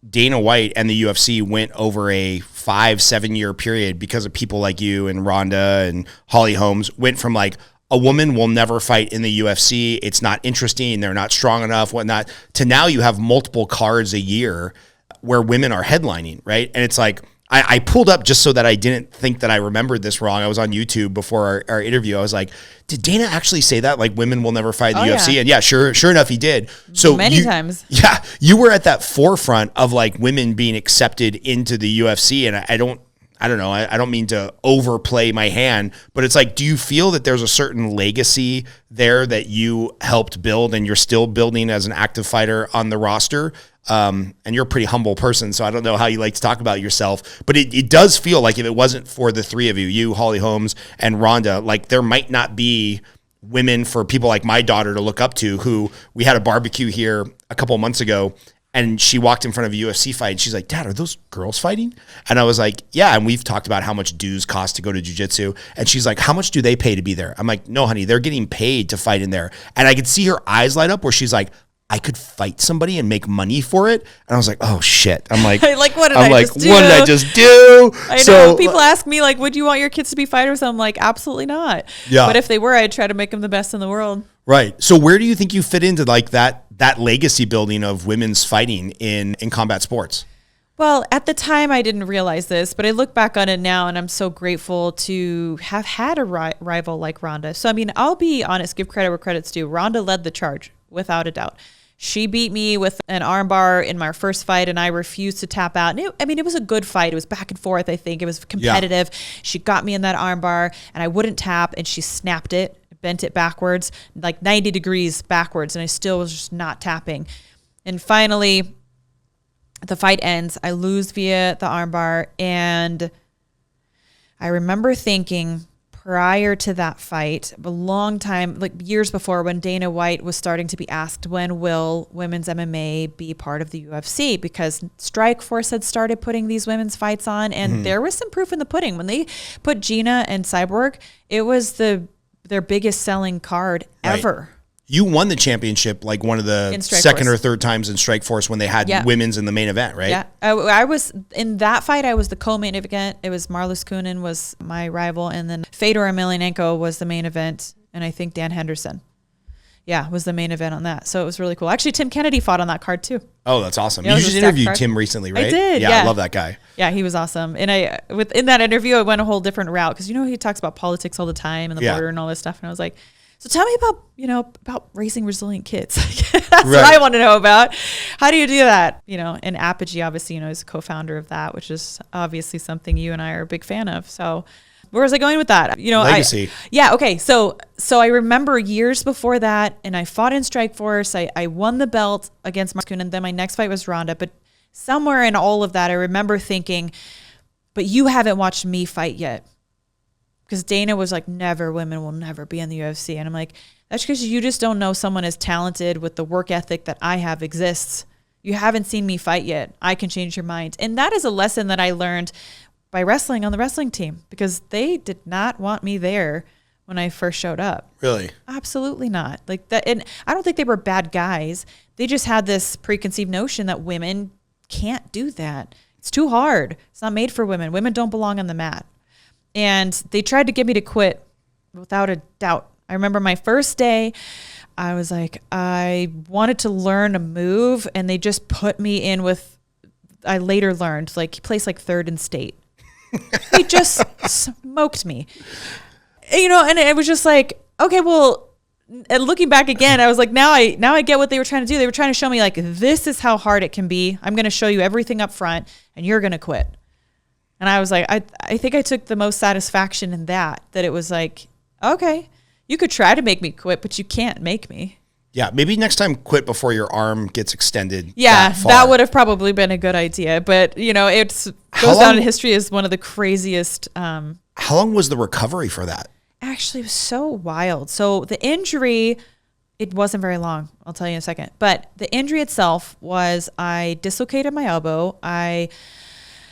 Dana White and the UFC went over a 5-7 year period because of people like you and Ronda and Holly Holmes, went from like, a woman will never fight in the UFC. It's not interesting. They're not strong enough, whatnot, to now you have multiple cards a year where women are headlining, right? And it's like, I pulled up just so that I didn't think that I remembered this wrong. I was on YouTube before our interview. I was like, did Dana actually say that? Like, women will never fight in the UFC? Yeah. And sure enough, he did. So many times. Yeah, you were at that forefront of like women being accepted into the UFC. And I don't know. I don't mean to overplay my hand, but it's like, do you feel that there's a certain legacy there that you helped build and you're still building as an active fighter on the roster? And you're a pretty humble person, so I don't know how you like to talk about yourself, but it does feel like if it wasn't for the three of you, Holly Holmes and Ronda, like there might not be women for people like my daughter to look up to, who we had a barbecue here a couple of months ago. And she walked in front of a UFC fight and she's like, Dad, are those girls fighting? And I was like, yeah. And we've talked about how much dues cost to go to jiu-jitsu. And she's like, how much do they pay to be there? I'm like, no, honey, they're getting paid to fight in there. And I could see her eyes light up where she's like, I could fight somebody and make money for it. And I was like, oh shit. I'm like, what did I just do? I know. People ask me like, would you want your kids to be fighters? I'm like, absolutely not. Yeah. But if they were, I'd try to make them the best in the world. Right. So where do you think you fit into like that legacy building of women's fighting in combat sports? Well, at the time I didn't realize this, but I look back on it now and I'm so grateful to have had a rival like Ronda. So, I mean, I'll be honest, give credit where credit's due. Ronda led the charge without a doubt. She beat me with an armbar in my first fight, and I refused to tap out. And it was a good fight. It was back and forth, I think. It was competitive. Yeah. She got me in that armbar, and I wouldn't tap, and she snapped it, bent it backwards, like 90 degrees backwards, and I still was just not tapping. And finally, the fight ends. I lose via the armbar, and I remember thinking prior to that fight, a long time, like years before, when Dana White was starting to be asked, when will women's MMA be part of the UFC? Because Strikeforce had started putting these women's fights on, and there was some proof in the pudding. When they put Gina and Cyborg, it was their biggest selling card ever. Right. You won the championship like one of the second or third times in Strikeforce when they had women's in the main event, right? Yeah. I was in that fight. I was the co-main event. It was Marlis Kunin was my rival, and then Fedor Emelianenko was the main event, and I think Dan Henderson, was the main event on that. So it was really cool. Actually, Tim Kennedy fought on that card too. Oh, that's awesome. You just interviewed Tim recently, right? I did. Yeah, I love that guy. Yeah, he was awesome. And in that interview, I went a whole different route because he talks about politics all the time and the border and all this stuff, and I was like, so tell me about raising resilient kids. That's what I want to know about. How do you do that? And Apogee, obviously, is a co-founder of that, which is obviously something you and I are a big fan of. So where was I going with that? Legacy. Okay. So I remember years before that, and I fought in Strikeforce. I won the belt against Marlis Kunin, and then my next fight was Ronda. But somewhere in all of that, I remember thinking, but you haven't watched me fight yet. Because Dana was like, women will never be in the UFC. And I'm like, that's because you just don't know someone as talented with the work ethic that I have exists. You haven't seen me fight yet. I can change your mind. And that is a lesson that I learned by wrestling on the wrestling team, because they did not want me there when I first showed up. Really? Absolutely not. Like that. And I don't think they were bad guys. They just had this preconceived notion that women can't do that. It's too hard. It's not made for women. Women don't belong on the mat. And they tried to get me to quit without a doubt. I remember my first day, I was like, I wanted to learn a move, and they just put me in with, I later learned, like, he placed like third in state. He just smoked me. And it was just like, okay, well, and looking back again, I was like, now I get what they were trying to do. They were trying to show me, like, this is how hard it can be. I'm going to show you everything up front, and you're going to quit. And I was like, I think I took the most satisfaction in that it was like, okay, you could try to make me quit, but you can't make me. Yeah, maybe next time quit before your arm gets extended. Yeah, that would have probably been a good idea. But, it goes down in history as one of the craziest. How long was the recovery for that? Actually, it was so wild. So the injury, it wasn't very long. I'll tell you in a second. But the injury itself was, I dislocated my elbow. I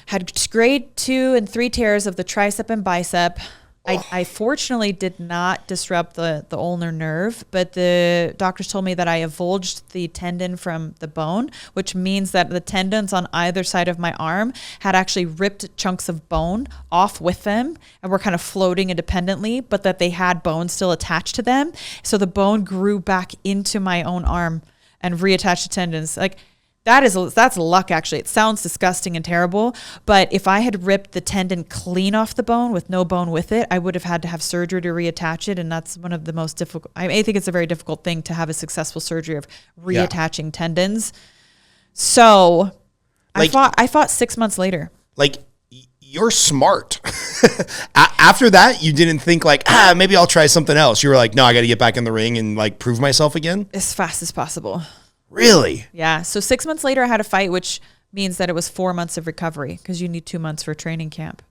had grade 2 and 3 tears of the tricep and bicep. I fortunately did not disrupt the ulnar nerve, but the doctors told me that I avulged the tendon from the bone, which means that the tendons on either side of my arm had actually ripped chunks of bone off with them and were kind of floating independently, but that they had bone still attached to them. So the bone grew back into my own arm and reattached the tendons. Like, that's luck, actually. It sounds disgusting and terrible, but if I had ripped the tendon clean off the bone with no bone with it, I would have had to have surgery to reattach it, and that's one of the most difficult. I think it's a very difficult thing to have a successful surgery of reattaching tendons. So I fought 6 months later. Like, you're smart. After that, you didn't think like, maybe I'll try something else. You were like, no, I got to get back in the ring and like prove myself again. As fast as possible. Really? Yeah. So 6 months later, I had a fight, which means that it was 4 months of recovery because you need 2 months for training camp.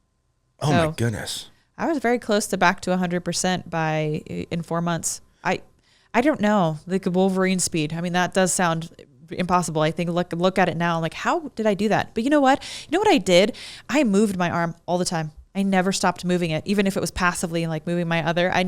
Oh, my goodness. I was very close to back to 100% in 4 months. I don't know, like Wolverine speed. I mean, that does sound impossible. I think look at it now. I'm like, how did I do that? But you know what? I did? I moved my arm all the time. I never stopped moving it, even if it was passively, like moving my other. I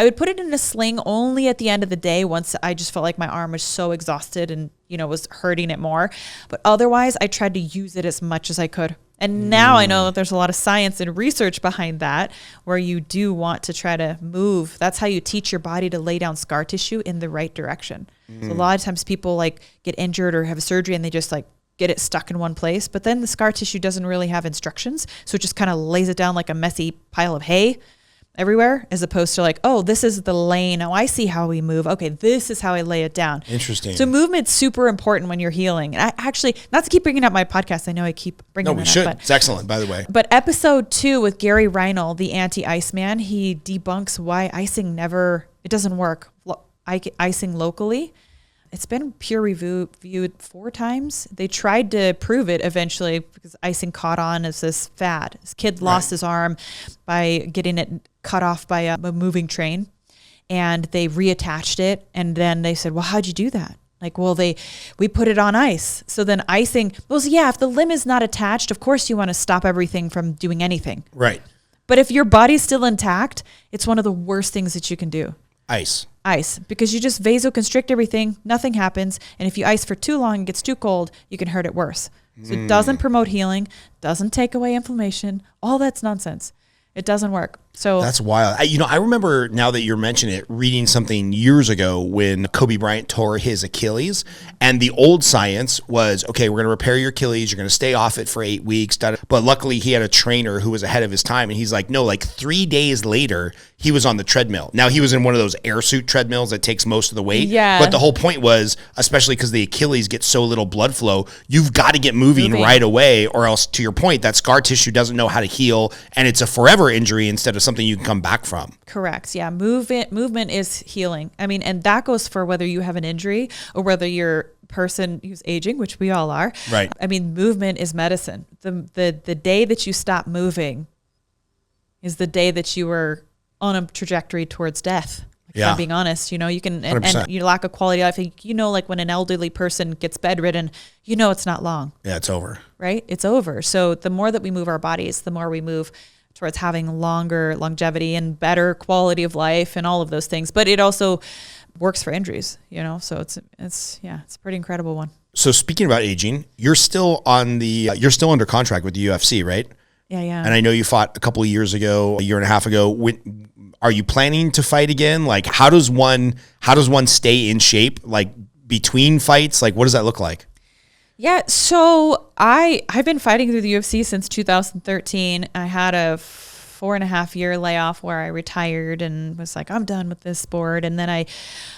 would put it in a sling only at the end of the day once I just felt like my arm was so exhausted and, was hurting it more. But otherwise, I tried to use it as much as I could. And now I know that there's a lot of science and research behind that, where you do want to try to move. That's how you teach your body to lay down scar tissue in the right direction. So a lot of times people like get injured or have a surgery and they just like get it stuck in one place, but then the scar tissue doesn't really have instructions. So it just kind of lays it down like a messy pile of hay. everywhere, as opposed to like, oh, this is the lane. Oh, I see how we move. Okay, this is how I lay it down. Interesting. So movement's super important when you're healing. And I actually, not to keep bringing up my podcast, I know I keep bringing No, we that should. up. But, it's excellent, by the way. but episode 2 with Gary Reinl, the anti-Iceman, he debunks why icing it doesn't work. Icing locally. It's been peer reviewed 4 times. They tried to prove it eventually because icing caught on as this fad. This kid lost his arm by getting it cut off by a moving train, and they reattached it. And then they said, well, how'd you do that? Like, well, we put it on ice. So then icing, well, so yeah, if the limb is not attached, of course you want to stop everything from doing anything. Right. But if your body's still intact, it's one of the worst things that you can do. Ice, because you just vasoconstrict everything, nothing happens. And if you ice for too long, it gets too cold, you can hurt it worse. So it doesn't promote healing, doesn't take away inflammation. All that's nonsense. It doesn't work. So that's wild. I remember, now that you're mentioning it, reading something years ago when Kobe Bryant tore his Achilles, and the old science was, okay, we're going to repair your Achilles. You're going to stay off it for 8 weeks. But luckily he had a trainer who was ahead of his time. And he's like, no, like 3 days later, he was on the treadmill. Now he was in one of those air suit treadmills that takes most of the weight. Yeah. But the whole point was, especially because the Achilles gets so little blood flow, you've got to get moving right away, or else, to your point, that scar tissue doesn't know how to heal. And it's a forever injury instead of something you can come back from. Correct. Yeah. Movement is healing. I mean, and that goes for whether you have an injury or whether you're a person who's aging, which we all are. Right. I mean, movement is medicine. The day that you stop moving is the day that you were on a trajectory towards death. If I'm being honest, you can, and you lack a quality of life. Like when an elderly person gets bedridden, it's not long. Yeah, it's over. Right? It's over. So the more that we move our bodies, the more we move towards having longer longevity and better quality of life and all of those things. But it also works for injuries, so it's a pretty incredible one. So speaking about aging, you're still under contract with the UFC, right? Yeah. And I know you fought a couple of years ago, a year and a half ago. Are you planning to fight again? Like, how does one stay in shape, like between fights? Like, what does that look like? Yeah, so I've been fighting through the UFC since 2013. I had a 4.5 year layoff where I retired and was like, I'm done with this sport. And then I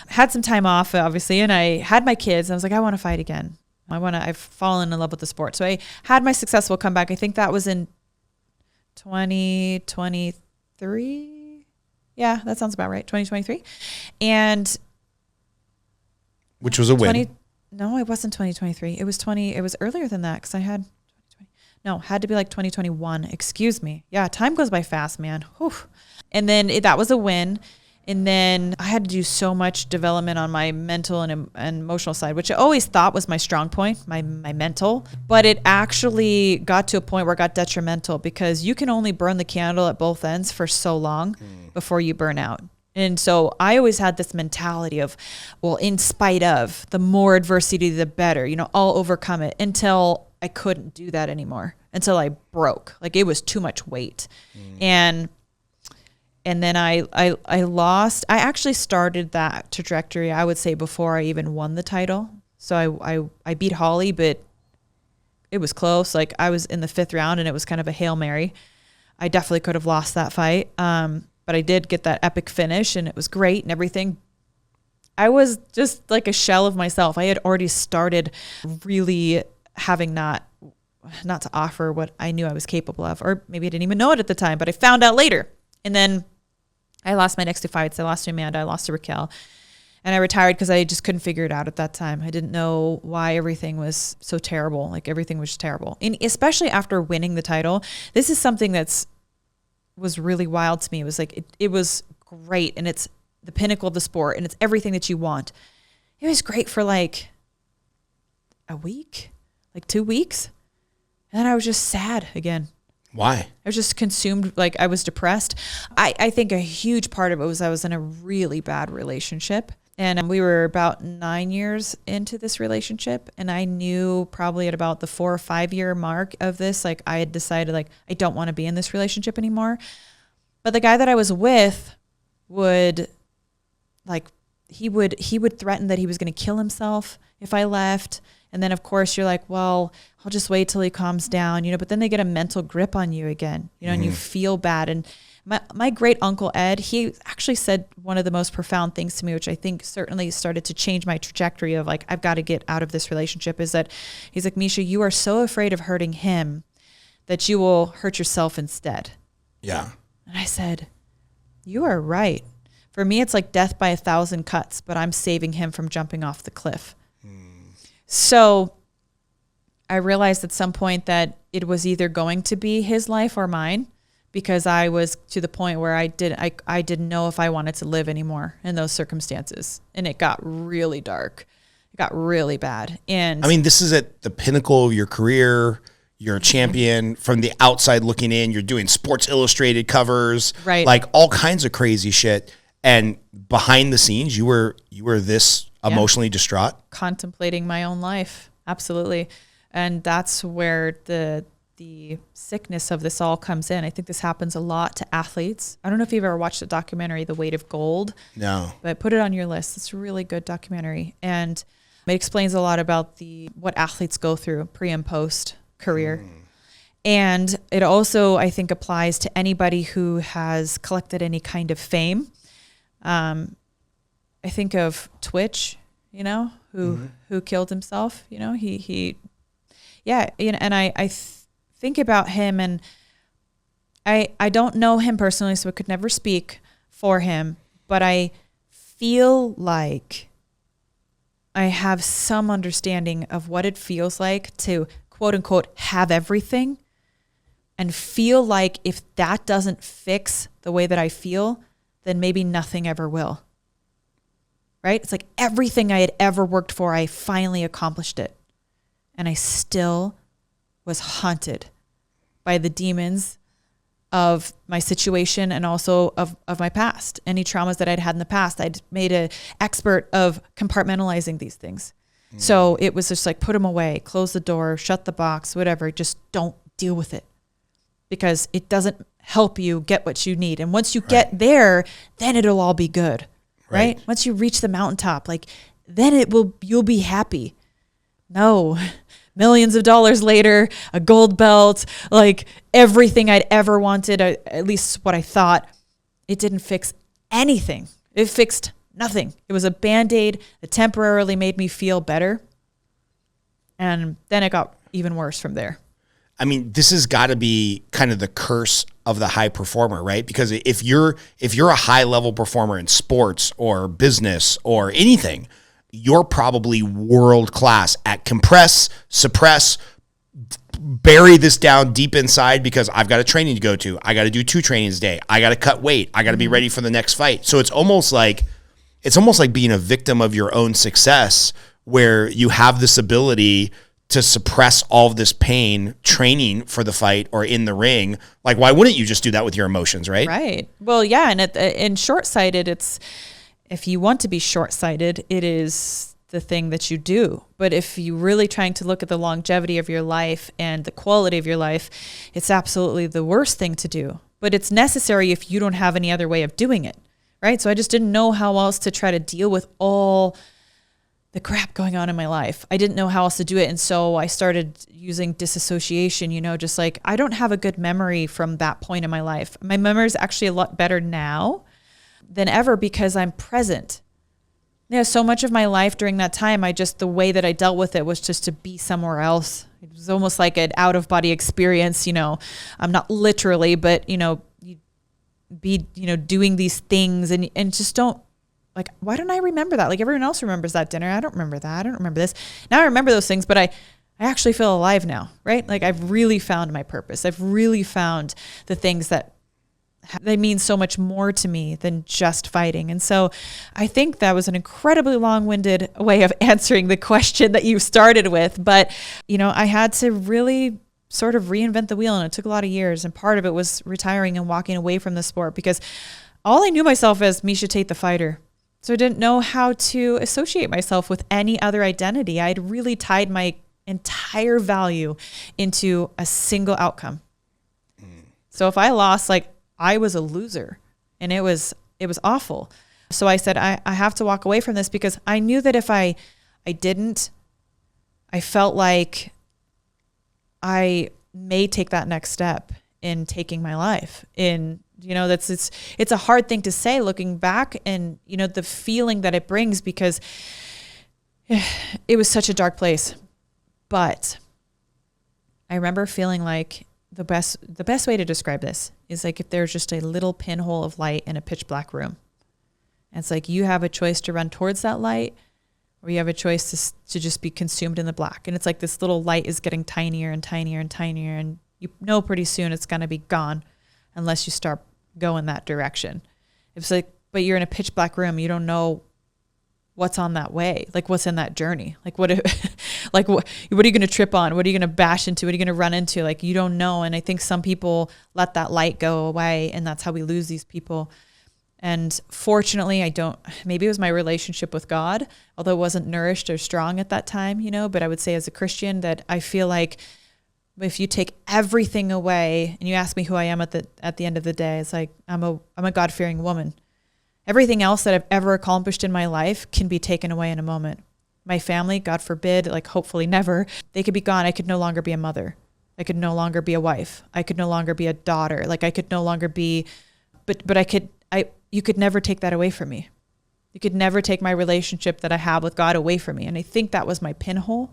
had some time off, obviously, and I had my kids. I was like, I want to fight again. I've fallen in love with the sport. So I had my successful comeback. I think that was in 2023. Yeah, that sounds about right. 2023. And which was a win. No, it wasn't 2023. It was earlier than that because I had 2020. No, had to be like 2021. Excuse me. Yeah, time goes by fast, man. Whew. And then that was a win. And then I had to do so much development on my mental and emotional side, which I always thought was my strong point, my mental. But it actually got to a point where it got detrimental because you can only burn the candle at both ends for so long before you burn out. And so I always had this mentality of, well, in spite of, the more adversity, the better, I'll overcome it, until I couldn't do that anymore, until I broke. Like, it was too much weight. And then I lost. I actually started that trajectory, I would say, before I even won the title. So I beat Holly, but it was close. Like, I was in the 5th round and it was kind of a Hail Mary. I definitely could have lost that fight. But I did get that epic finish and it was great and everything. I was just like a shell of myself. I had already started really having not to offer what I knew I was capable of, or maybe I didn't even know it at the time, but I found out later. And then I lost my next 2 fights. I lost to Amanda, I lost to Raquel, and I retired because I just couldn't figure it out at that time. I didn't know why everything was so terrible. Like, everything was terrible. And especially after winning the title, this is something was really wild to me. It was like, it was great, and it's the pinnacle of the sport, and it's everything that you want. It was great for like a week, like 2 weeks. And then I was just sad again. Why? I was just consumed. Like, I was depressed. I think a huge part of it was I was in a really bad relationship, and we were about 9 years into this relationship. And I knew probably at about the 4 or 5 year mark of this, like, I had decided, like, I don't want to be in this relationship anymore. But the guy that I was with would, like, he would threaten that he was going to kill himself if I left. And then, of course, you're like, well, I'll just wait till he calms down, but then they get a mental grip on you again, and you feel bad. And My great uncle Ed, he actually said one of the most profound things to me, which I think certainly started to change my trajectory of like, I've got to get out of this relationship, is that he's like, Miesha, you are so afraid of hurting him that you will hurt yourself instead. Yeah. And I said, you are right. For me, it's like death by 1,000 cuts, but I'm saving him from jumping off the cliff. So I realized at some point that it was either going to be his life or mine, because I was to the point where I didn't know if I wanted to live anymore in those circumstances. And it got really dark. It got really bad. And I mean, this is at the pinnacle of your career. You're a champion. From the outside looking in, you're doing Sports Illustrated covers, right? Like all kinds of crazy shit. And behind the scenes, you were this emotionally distraught, contemplating my own life. Absolutely. And that's where the sickness of this all comes in. I think this happens a lot to athletes. I don't know if you've ever watched the documentary, The Weight of Gold. No. But put it on your list. It's a really good documentary. And it explains a lot about what athletes go through pre and post career. And it also, I think, applies to anybody who has collected any kind of fame. I think of Twitch, who killed himself, he and I think about him, and I don't know him personally, so I could never speak for him, but I feel like I have some understanding of what it feels like to quote unquote have everything, and feel like if that doesn't fix the way that I feel, then maybe nothing ever will. Right? It's like everything I had ever worked for, I finally accomplished it. And I still was haunted by the demons of my situation and also of my past. Any traumas that I'd had in the past, I'd made an expert of compartmentalizing these things. So it was just like, put them away, close the door, shut the box, whatever. Just don't deal with it, because it doesn't help you get what you need. And once you get there, then it'll all be good. Right? Once you reach the mountaintop, then you'll be happy. No, millions of dollars later, a gold belt, everything I'd ever wanted, at least what I thought, it didn't fix anything. It fixed nothing. It was a Band-Aid that temporarily made me feel better. And then it got even worse from there. I mean, this has got to be kind of the curse of the high performer, right? Because if you're a high level performer in sports or business or anything, you're probably world class at compress, suppress, bury this down deep inside, because I've got a training to go to. I got to do 2 trainings a day. I got to cut weight. I got to be ready for the next fight. So it's almost like being a victim of your own success, where you have this ability to suppress all of this pain training for the fight or in the ring. Why wouldn't you just do that with your emotions, right? Right. Well, yeah. And in short-sighted, if you want to be short-sighted, it is the thing that you do. But if you're really trying to look at the longevity of your life and the quality of your life, it's absolutely the worst thing to do. But it's necessary if you don't have any other way of doing it, right? So I just didn't know how else to try to deal with all the crap going on in my life. I didn't know how else to do it. And so I started using disassociation, just I don't have a good memory from that point in my life. My memory is actually a lot better now than ever, because I'm present. So much of my life during that time, the way that I dealt with it was just to be somewhere else. It was almost like an out of body experience, I'm not literally, but, you be, doing these things and just don't, why don't I remember that? Everyone else remembers that dinner. I don't remember that. I don't remember this. Now I remember those things, but I actually feel alive now, right? I've really found my purpose. I've really found the things that they mean so much more to me than just fighting. And so I think that was an incredibly long-winded way of answering the question that you started with. But, I had to really sort of reinvent the wheel, and it took a lot of years. And part of it was retiring and walking away from the sport, because all I knew myself as Miesha Tate, the fighter. So I didn't know how to associate myself with any other identity. I'd really tied my entire value into a single outcome. So if I lost, I was a loser, and it was awful. So I said, I have to walk away from this, because I knew that if I didn't, I felt like I may take that next step in taking my life, in You know, it's a hard thing to say looking back, and, you know, the feeling that it brings, because it was such a dark place. But I remember feeling like the best way to describe this is like if there's just a little pinhole of light in a pitch black room. And it's like you have a choice to run towards that light, or you have a choice to just be consumed in the black. And it's like this little light is getting tinier and tinier and tinier, and you know pretty soon it's going to be gone unless you start going that direction. It's like, but you're in a pitch black room. You don't know what's on that way, like what's in that journey. Like what are you going to trip on? What are you going to bash into? What are you going to run into? Like, you don't know. And I think some people let that light go away, and that's how we lose these people. And fortunately, maybe it was my relationship with God, although it wasn't nourished or strong at that time, you know, but I would say as a Christian that I feel like if you take everything away and you ask me who I am at the end of the day, it's like, I'm a God-fearing woman. Everything else that I've ever accomplished in my life can be taken away in a moment. My family, God forbid, like hopefully never, they could be gone. I could no longer be a mother. I could no longer be a wife. I could no longer be a daughter. Like I could no longer be, but you could never take that away from me. You could never take my relationship that I have with God away from me. And I think that was my pinhole.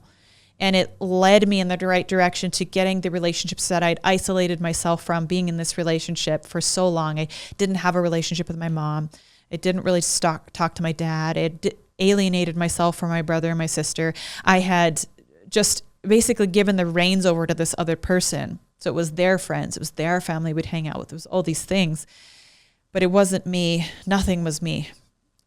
And it led me in the right direction to getting the relationships that I'd isolated myself from, being in this relationship for so long. I didn't have a relationship with my mom. It didn't really talk to my dad. It alienated myself from my brother and my sister. I had just basically given the reins over to this other person. So it was their friends. It was their family we'd hang out with. It was all these things. But it wasn't me. Nothing was me.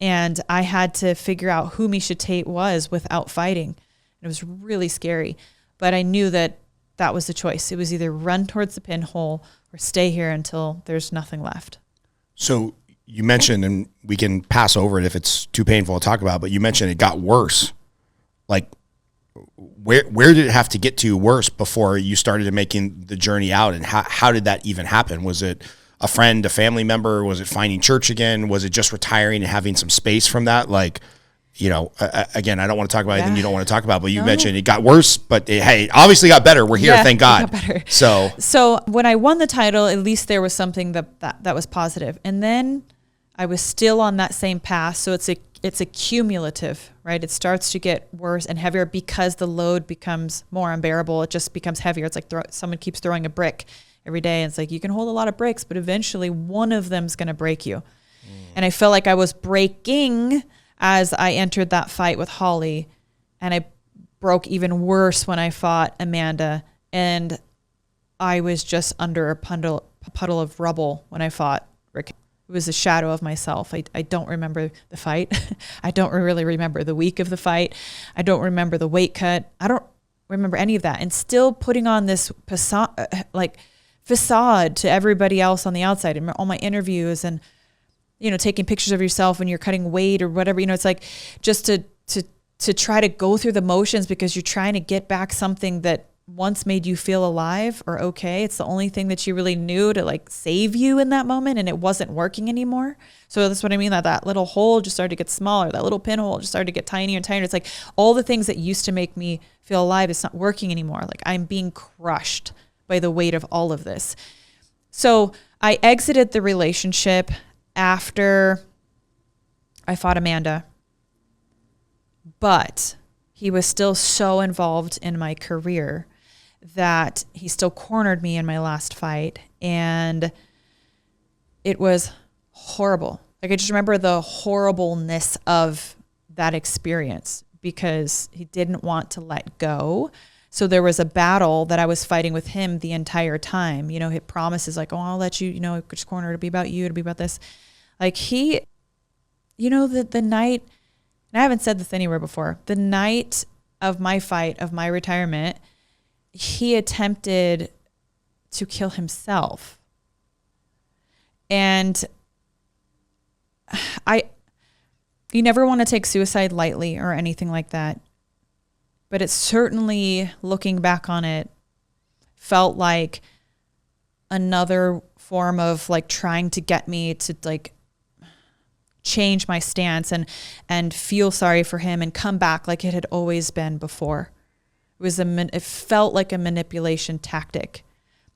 And I had to figure out who Miesha Tate was without fighting. It was really scary. But I knew that was the choice. It was either run towards the pinhole or stay here until there's nothing left. So you mentioned, and we can pass over it if it's too painful to talk about, but you mentioned it got worse. Like, where did it have to get to worse before you started making the journey out? And how did that even happen? Was it a friend, a family member? Was it finding church again? Was it just retiring and having some space from that? Like, you know, again, I don't want to talk about anything you don't want to talk about, but you mentioned it got worse, but it obviously got better. We're here, thank God. It got better. So when I won the title, at least there was something that was positive. And then I was still on that same path. So it's a cumulative, right? It starts to get worse and heavier because the load becomes more unbearable. It just becomes heavier. It's like someone keeps throwing a brick every day. And it's like, you can hold a lot of bricks, but eventually one of them's going to break you. And I felt like I was breaking as I entered that fight with Holly, and I broke even worse when I fought Amanda. And I was just under a puddle of rubble when I fought Rick. It was a shadow of myself. I don't remember the fight. I don't really remember the week of the fight. I don't remember the weight cut. I don't remember any of that. And still putting on this facade to everybody else on the outside, and all my interviews, and, you know, taking pictures of yourself when you're cutting weight or whatever. You know, it's like just to try to go through the motions because you're trying to get back something that once made you feel alive or okay. It's the only thing that you really knew to like save you in that moment, and it wasn't working anymore. So that's what I mean, that little hole just started to get smaller. That little pinhole just started to get tinier and tinier. It's like all the things that used to make me feel alive, it's not working anymore. Like I'm being crushed by the weight of all of this. So I exited the relationship after I fought Amanda, but he was still so involved in my career that he still cornered me in my last fight. And it was horrible. Like I just remember the horribleness of that experience because he didn't want to let go. So there was a battle that I was fighting with him the entire time. You know, he promises like, oh, I'll let you, you know, just corner, it'll be about you, it'll be about this. Like he, you know, the night, and I haven't said this anywhere before, the night of my fight, of my retirement, he attempted to kill himself. And you never want to take suicide lightly or anything like that. But it certainly, looking back on it, felt like another form of like trying to get me to like change my stance and feel sorry for him and come back like it had always been before. It felt like a manipulation tactic.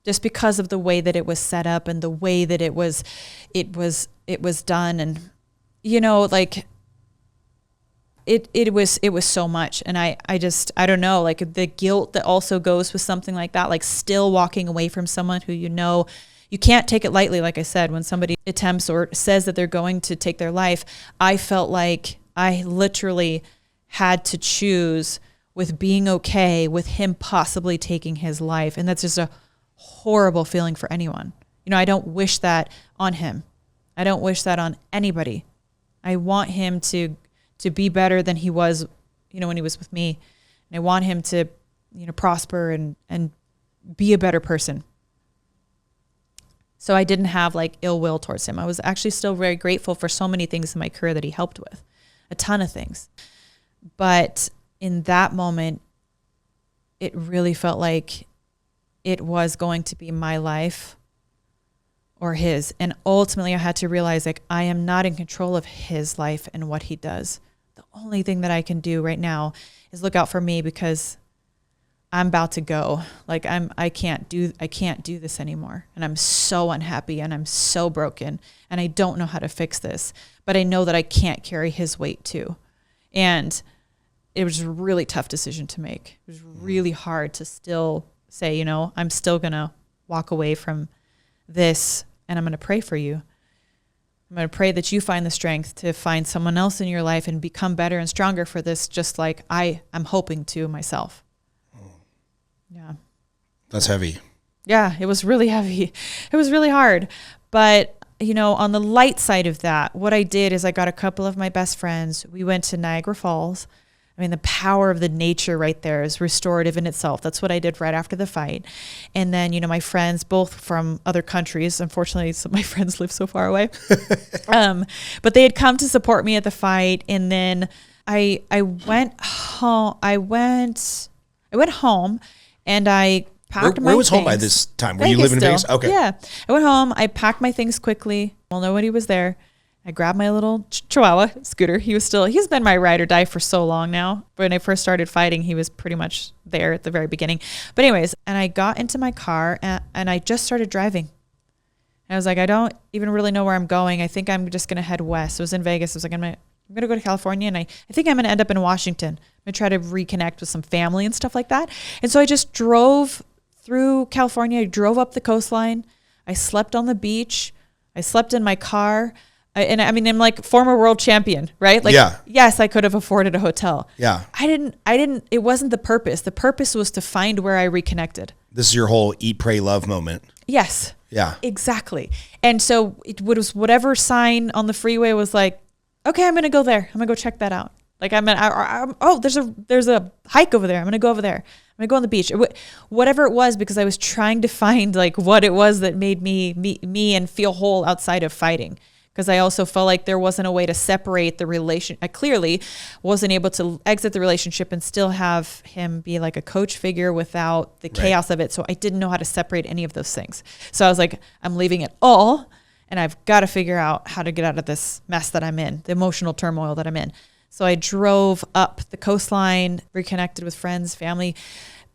just because of the way that it was set up and the way that it was done. And, you know, like it was so much. And I don't know, like the guilt that also goes with something like that, like still walking away from someone who, you know, you can't take it lightly. Like I said, when somebody attempts or says that they're going to take their life, I felt like I literally had to choose with being okay with him possibly taking his life. And that's just a horrible feeling for anyone. You know, I don't wish that on him. I don't wish that on anybody. I want him to be better than he was, you know, when he was with me. And I want him to, you know, prosper and be a better person. So I didn't have like ill will towards him. I was actually still very grateful for so many things in my career that he helped with, a ton of things. But in that moment, it really felt like it was going to be my life or his. And ultimately I had to realize, like, I am not in control of his life and what he does. The only thing that I can do right now is look out for me, because I'm about to go. Like I can't do this anymore. And I'm so unhappy and I'm so broken and I don't know how to fix this, but I know that I can't carry his weight too. And it was a really tough decision to make. It was really hard to still say, you know, I'm still going to walk away from this and I'm going to pray for you. I'm going to pray that you find the strength to find someone else in your life and become better and stronger for this, just like I'm hoping to myself. Yeah. That's heavy. Yeah, it was really heavy. It was really hard. But, you know, on the light side of that, what I did is I got a couple of my best friends. We went to Niagara Falls. I mean, the power of the nature right there is restorative in itself. That's what I did right after the fight. And then, you know, my friends, both from other countries, unfortunately, some of my friends live so far away, but they had come to support me at the fight. And then I went home. I went home and I packed my things. Where was home by this time? Were you living in Vegas? Okay. Yeah. I went home. I packed my things quickly. Well, nobody was there. I grabbed my little Chihuahua, Scooter. He's been my ride or die for so long now. When I first started fighting, he was pretty much there at the very beginning. But anyways, and I got into my car and I just started driving. And I was like, I don't even really know where I'm going. I think I'm just going to head west. It was in Vegas. I was like, I'm going to go to California, and I think I'm going to end up in Washington. I'm going to try to reconnect with some family and stuff like that. And so I just drove through California. I drove up the coastline. I slept on the beach. I slept in my car. And I mean, I'm like former world champion, right? Like, yeah. Yes, I could have afforded a hotel. Yeah. I didn't, it wasn't the purpose. The purpose was to find where I reconnected. This is your whole eat, pray, love moment. Yes. Yeah. Exactly. And so it was whatever sign on the freeway was like, okay, I'm going to go there. I'm going to go check that out. Like there's a hike over there. I'm going to go over there. I'm going to go on the beach. Whatever it was, because I was trying to find like what it was that made me and feel whole outside of fighting. Because I also felt like there wasn't a way to separate the relation. I clearly wasn't able to exit the relationship and still have him be like a coach figure without the chaos of it. So I didn't know how to separate any of those things. So I was like, I'm leaving it all, and I've got to figure out how to get out of this mess that I'm in, the emotional turmoil that I'm in. So I drove up the coastline, reconnected with friends, family.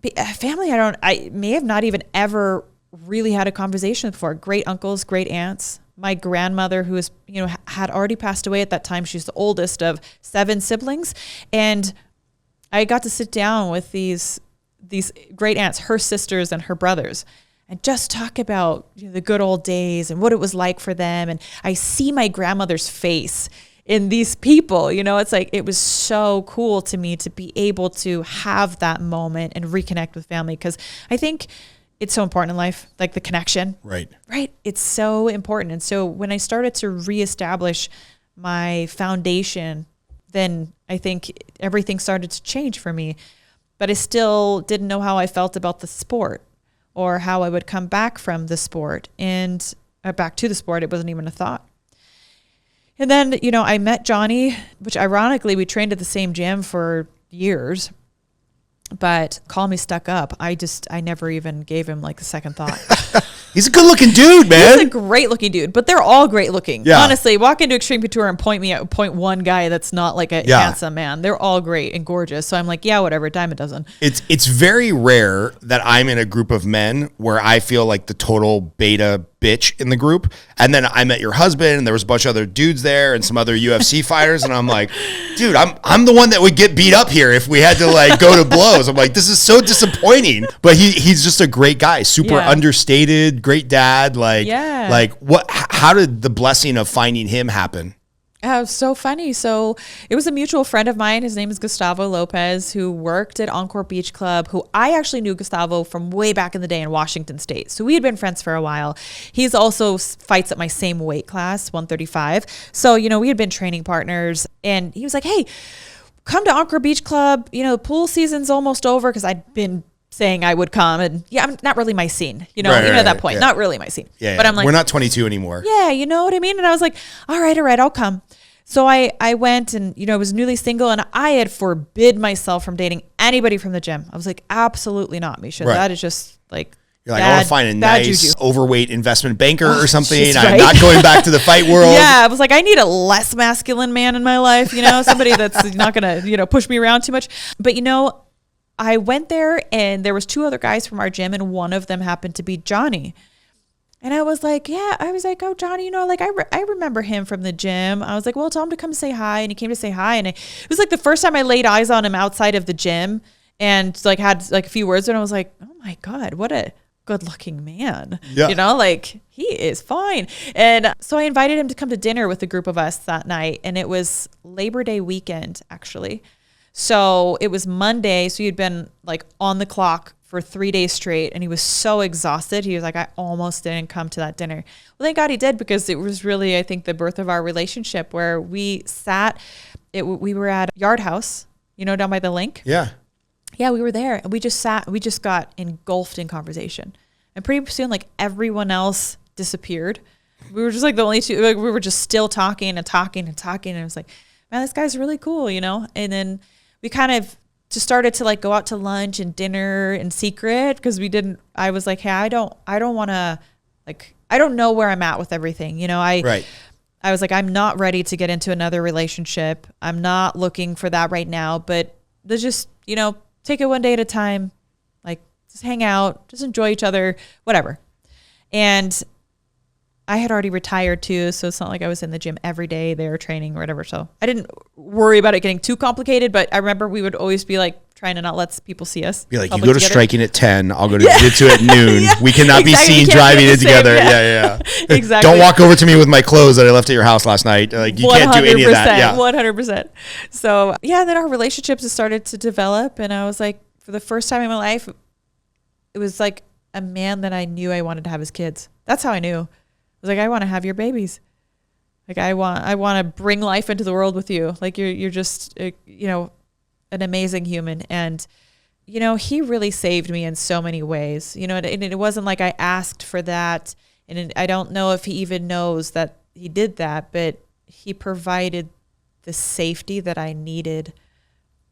I may have not even ever really had a conversation before. Great uncles, great aunts. My grandmother, who was, you know, had already passed away at that time. She's the oldest of 7 siblings. And I got to sit down with these great aunts, her sisters and her brothers, and just talk about, you know, the good old days and what it was like for them. And I see my grandmother's face in these people, you know, it's like, it was so cool to me to be able to have that moment and reconnect with family. Because I think it's so important in life, like the connection. Right. It's so important. And so when I started to reestablish my foundation, then I think everything started to change for me. But I still didn't know how I felt about the sport or how I would come back from the sport and back to the sport. It wasn't even a thought. And then, you know, I met Johnny, which ironically, we trained at the same gym for years. But call me stuck up. I never even gave him like a second thought. He's a good looking dude, man. He's a great looking dude, but they're all great looking. Yeah. Honestly, walk into Extreme Couture and point one guy that's not like a handsome man. They're all great and gorgeous. So I'm like, yeah, whatever, dime a dozen. It's very rare that I'm in a group of men where I feel like the total beta bitch in the group. And then I met your husband and there was a bunch of other dudes there and some other UFC fighters. And I'm like, dude, I'm the one that would get beat up here if we had to like go to blows. I'm like, this is so disappointing. But he's just a great guy, super understated, great dad. How did the blessing of finding him happen? It was so funny. So it was a mutual friend of mine. His name is Gustavo Lopez, who worked at Encore Beach Club, who I actually knew Gustavo from way back in the day in Washington State. So we had been friends for a while. He's also fights at my same weight class, 135. So, we had been training partners, and he was like, hey, come to Encore Beach Club. Pool season's almost over, because I'd been saying I would come, and I'm not really my scene, at that point, not really my scene. Yeah, but I'm like, we're not 22 anymore. Yeah, you know what I mean? And I was like, all right, I'll come. So I went, and, I was newly single, and I had forbid myself from dating anybody from the gym. I was like, absolutely not, Miesha. Right. That is just like, you're like, I want to find a nice, juju. Overweight investment banker or something. Right. I'm not going back to the fight world. Yeah, I was like, I need a less masculine man in my life, somebody that's not going to, push me around too much. But, I went there, and there was 2 other guys from our gym, and one of them happened to be Johnny. And I was like, oh, Johnny, I remember him from the gym. I was like, well, tell him to come say hi. And he came to say hi. And it was like the first time I laid eyes on him outside of the gym, and like had like a few words, and I was like, oh my God, what a good looking man. Yeah. He is fine. And so I invited him to come to dinner with a group of us that night. And it was Labor Day weekend, actually. So it was Monday. So he'd been like on the clock for 3 days straight, and he was so exhausted. He was like, I almost didn't come to that dinner. Well, thank God he did, because it was really, I think, the birth of our relationship, where we sat, we were at Yard House, down by the link. Yeah. Yeah, we were there, and we just sat, we just got engulfed in conversation. And pretty soon, like, everyone else disappeared. We were just like the only 2, like, we were just still talking and talking and talking. And it was like, man, this guy's really cool, And then we kind of just started to like go out to lunch and dinner in secret, because I was like, hey, I don't want to, like, I don't know where I'm at with everything. Right. I was like, I'm not ready to get into another relationship. I'm not looking for that right now, but let's just, take it one day at a time. Like, just hang out, just enjoy each other, whatever. And I had already retired too, so it's not like I was in the gym every day there training or whatever. So I didn't worry about it getting too complicated, but I remember we would always be like trying to not let people see us. Be like, you go to striking at 10, I'll go to jiu-jitsu at noon. Yeah, we cannot be seen driving it together. Yeah. Exactly. Don't walk over to me with my clothes that I left at your house last night. Like, you can't do any of that. Yeah. 100%. So yeah, then our relationships started to develop, and I was like, for the first time in my life, it was like a man that I knew I wanted to have his kids. That's how I knew. I was like, I want to have your babies. Like, I want to bring life into the world with you. Like, you're just, an amazing human. And, he really saved me in so many ways, and it wasn't like I asked for that. And I don't know if he even knows that he did that, but he provided the safety that I needed,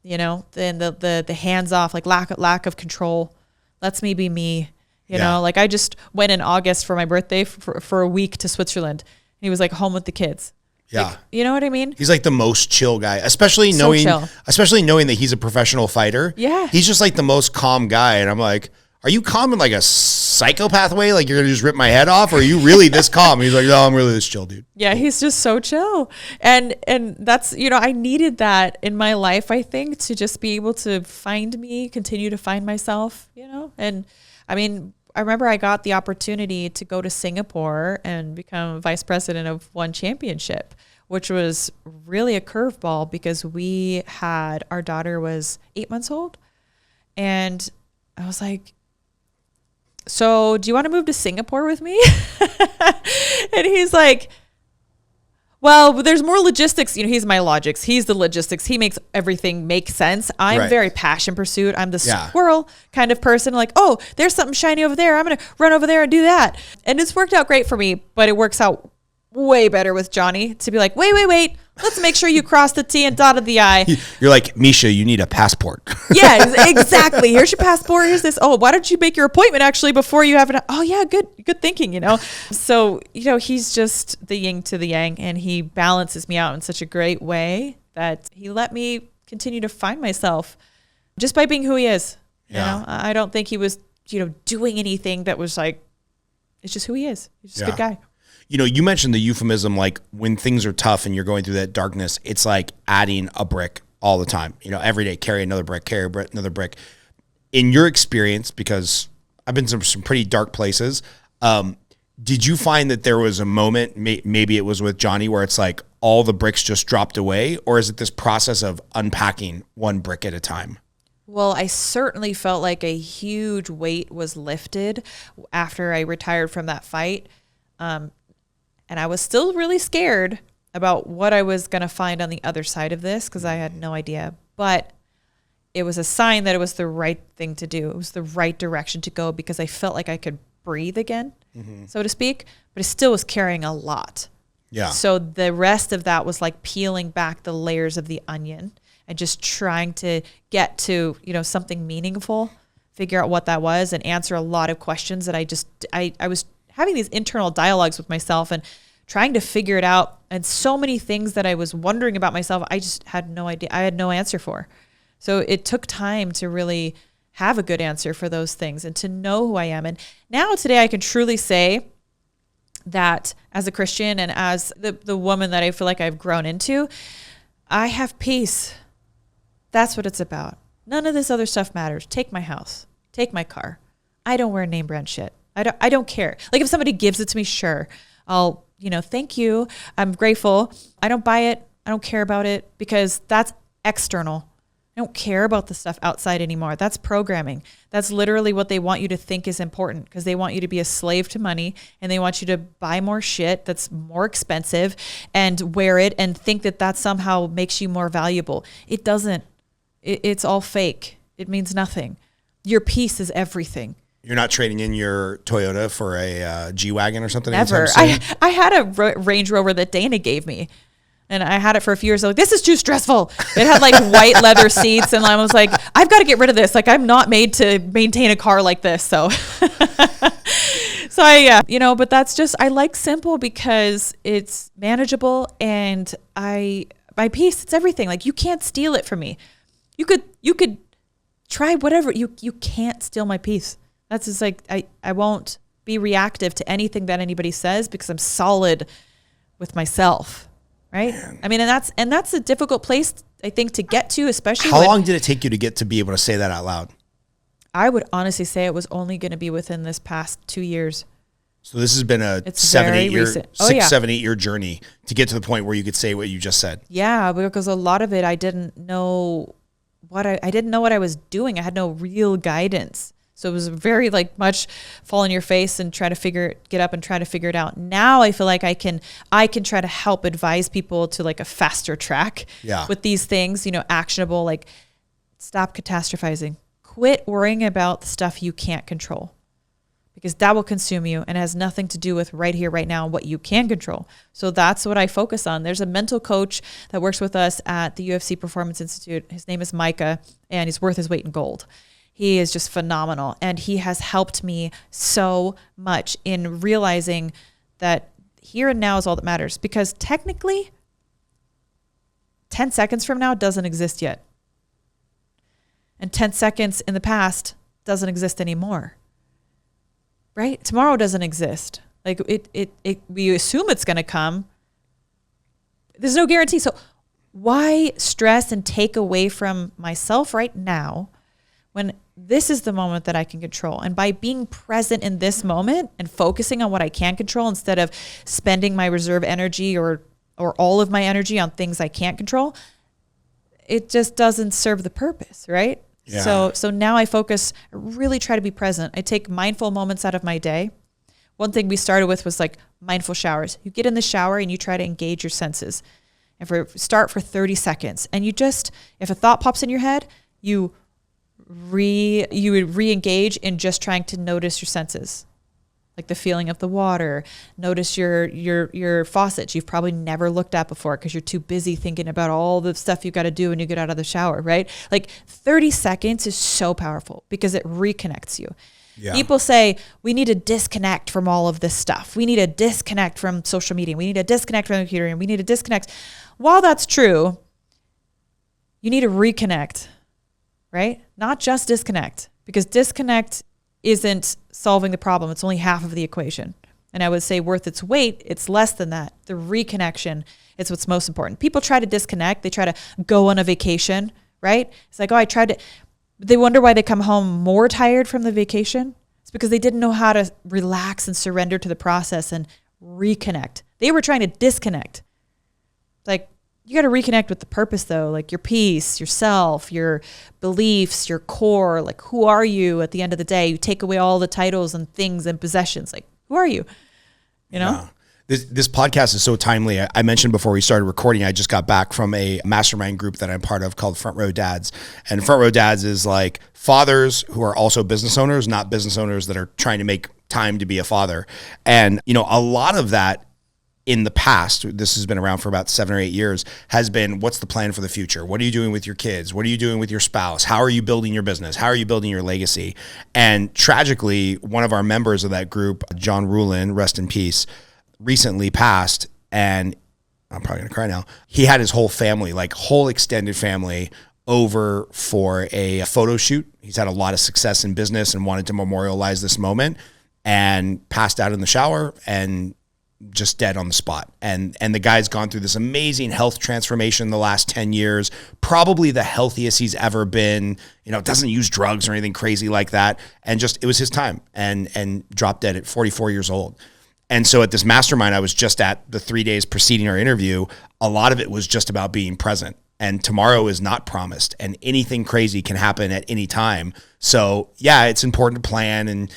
then the hands off, like lack of control lets me be me. Like, I just went in August for my birthday for a week to Switzerland. And he was like home with the kids. Yeah. Like, you know what I mean? He's like the most chill guy, especially knowing that he's a professional fighter. Yeah. He's just like the most calm guy. And I'm like, are you calm in like a psychopath way? Like, you're going to just rip my head off? Or are you really this calm? He's like, no, I'm really this chill, dude. Yeah. He's just so chill. And that's, I needed that in my life, I think, to just be able to find me, continue to find myself, and I mean, I remember I got the opportunity to go to Singapore and become vice president of one championship, which was really a curveball, because our daughter was 8 months old. And I was like, so do you want to move to Singapore with me? And he's like, well, there's more logistics. He's my logics. He's the logistics. He makes everything make sense. I'm very passion pursuit. I'm the squirrel kind of person. Like, oh, there's something shiny over there. I'm going to run over there and do that. And it's worked out great for me, but it works out way better with Johnny to be like, wait. Let's make sure you cross the T and dotted the I. You're like, Miesha, you need a passport. Yeah, exactly. Here's your passport. Here's this. Oh, why don't you make your appointment actually before you have it? Oh yeah, good thinking, So, he's just the yin to the yang, and he balances me out in such a great way that he let me continue to find myself just by being who he is. Yeah. I don't think he was, doing anything that was like, it's just who he is. He's just a good guy. You mentioned the euphemism, like when things are tough and you're going through that darkness, it's like adding a brick all the time. Every day, carry another brick, another brick. In your experience, because I've been to some pretty dark places, did you find that there was a moment, maybe it was with Johnny, where it's like all the bricks just dropped away? Or is it this process of unpacking one brick at a time? Well, I certainly felt like a huge weight was lifted after I retired from that fight. And I was still really scared about what I was going to find on the other side of this because I had no idea. But it was a sign that it was the right thing to do. It was the right direction to go because I felt like I could breathe again, so to speak. But it still was carrying a lot. Yeah. So the rest of that was like peeling back the layers of the onion and just trying to get to, something meaningful, figure out what that was and answer a lot of questions that I was having these internal dialogues with myself and trying to figure it out. And so many things that I was wondering about myself, I just had no idea. I had no answer for. So it took time to really have a good answer for those things and to know who I am. And now today I can truly say that as a Christian and as the woman that I feel like I've grown into, I have peace. That's what it's about. None of this other stuff matters. Take my house. Take my car. I don't wear name brand shit. I don't care. Like if somebody gives it to me, sure, I'll, thank you. I'm grateful. I don't buy it. I don't care about it because that's external. I don't care about the stuff outside anymore. That's programming. That's literally what they want you to think is important because they want you to be a slave to money and they want you to buy more shit that's more expensive and wear it and think that that somehow makes you more valuable. It doesn't. It's all fake. It means nothing. Your peace is everything. You're not trading in your Toyota for a G-Wagon or something? Never. I had a Range Rover that Dana gave me. And I had it for a few years. I'm like, this is too stressful. It had like white leather seats. And I was like, I've got to get rid of this. Like, I'm not made to maintain a car like this. So, but that's just, I like simple because it's manageable and my peace, it's everything. Like, you can't steal it from me. You could try whatever. You can't steal my peace. That's just like, I won't be reactive to anything that anybody says because I'm solid with myself. Right. Man. I mean, and that's a difficult place, I think, to get to, especially. How long did it take you to get to be able to say that out loud? I would honestly say it was only going to be within this past 2 years. So this has been a 7-8 year journey to get to the point where you could say what you just said. Yeah, because a lot of it, I didn't know what I was doing. I had no real guidance. So it was very much fall on your face and get up and try to figure it out. Now I feel like I can try to help advise people to a faster track with these things, actionable, stop catastrophizing, quit worrying about the stuff you can't control because that will consume you and has nothing to do with right here, right now, what you can control. So that's what I focus on. There's a mental coach that works with us at the UFC Performance Institute. His name is Micah and he's worth his weight in gold. He is just phenomenal. And he has helped me so much in realizing that here and now is all that matters because technically 10 seconds from now doesn't exist yet. And 10 seconds in the past doesn't exist anymore. Right? Tomorrow doesn't exist. We assume it's going to come. There's no guarantee. So why stress and take away from myself right now when this is the moment that I can control? And by being present in this moment and focusing on what I can control instead of spending my reserve energy or all of my energy on things I can't control, it just doesn't serve the purpose, right? Yeah. So now I really try to be present. I take mindful moments out of my day. One thing we started with was mindful showers. You get in the shower and you try to engage your senses. And start for 30 seconds. And if a thought pops in your head, you would re-engage in just trying to notice your senses. like the feeling of the water. Notice your faucets you've probably never looked at before because you're too busy thinking about all the stuff you got to do when you get out of the shower, right? Like 30 seconds is so powerful because it reconnects you. Yeah. People say we need to disconnect from all of this stuff. We need to disconnect from social media. We need to disconnect from the computer, and we need to disconnect. While that's true, you need to reconnect, right? Not just disconnect, because disconnect isn't solving the problem. It's only half of the equation. And I would say worth its weight, it's less than that. The reconnection is what's most important. People try to disconnect. They try to go on a vacation, right? It's like, oh, I tried to. They wonder why they come home more tired from the vacation. It's because they didn't know how to relax and surrender to the process and reconnect. They were trying to disconnect. Like, you got to reconnect with the purpose though, like your peace, yourself, your beliefs, your core, like who are you at the end of the day? You take away all the titles and things and possessions. Like, who are you? You know? Yeah. This podcast is so timely. I mentioned before we started recording, I just got back from a mastermind group that I'm part of called Front Row Dads. And Front Row Dads is like fathers who are also business owners, not business owners that are trying to make time to be a father. And, you know, a lot of that in the past, this has been around for about 7 or 8 years, has been, what's the plan for the future? What are you doing with your kids? What are you doing with your spouse? How are you building your business? How are you building your legacy? And tragically, one of our members of that group, John Rulin, rest in peace, recently passed, and I'm probably gonna cry now. He had his whole family, like whole extended family, over for a photo shoot. He's had a lot of success in business and wanted to memorialize this moment, and passed out in the shower and just dead on the spot. And the guy's gone through this amazing health transformation the last 10 years, probably the healthiest he's ever been, you know, doesn't use drugs or anything crazy like that. And just, it was his time, and dropped dead at 44 years old. And so at this mastermind, I was just at the 3 days preceding our interview. A lot of it was just about being present. And tomorrow is not promised, and anything crazy can happen at any time. So yeah, it's important to plan and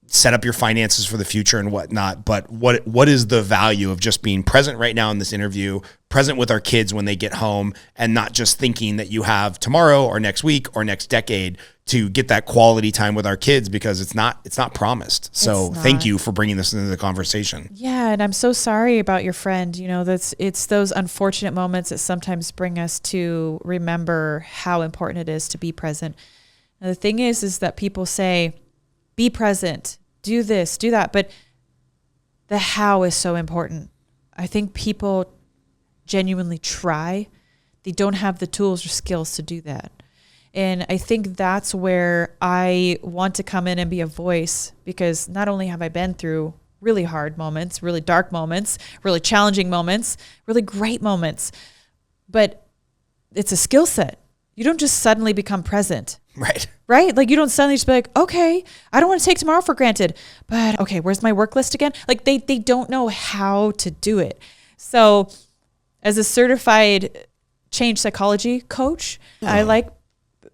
set up your finances for the future and whatnot. But what is the value of just being present right now in this interview, present with our kids when they get home, and not just thinking that you have tomorrow or next week or next decade to get that quality time with our kids, because it's not promised. So thank you for bringing this into the conversation. Yeah. And I'm so sorry about your friend. You know, it's those unfortunate moments that sometimes bring us to remember how important it is to be present. And the thing is that people say, be present, do this, do that. But the how is so important. I think people genuinely try. They don't have the tools or skills to do that. And I think that's where I want to come in and be a voice, because not only have I been through really hard moments, really dark moments, really challenging moments, really great moments, but it's a skill set. You don't just suddenly become present. Right? Like, you don't suddenly just be like, okay, I don't want to take tomorrow for granted, but okay, where's my work list again? Like, they don't know how to do it. So as a certified change psychology coach, I like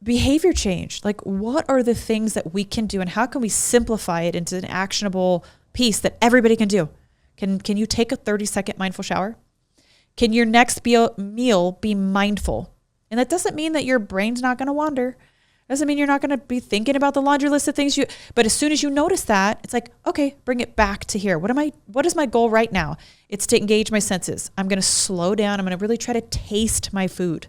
behavior change. Like, what are the things that we can do, and how can we simplify it into an actionable piece that everybody can do? Can you take a 30-second mindful shower? Can your next meal be mindful? And that doesn't mean that your brain's not going to wander. Doesn't mean you're not going to be thinking about the laundry list of things but as soon as you notice that, it's like, okay, bring it back to here. What is my goal right now? It's to engage my senses. I'm going to slow down. I'm going to really try to taste my food.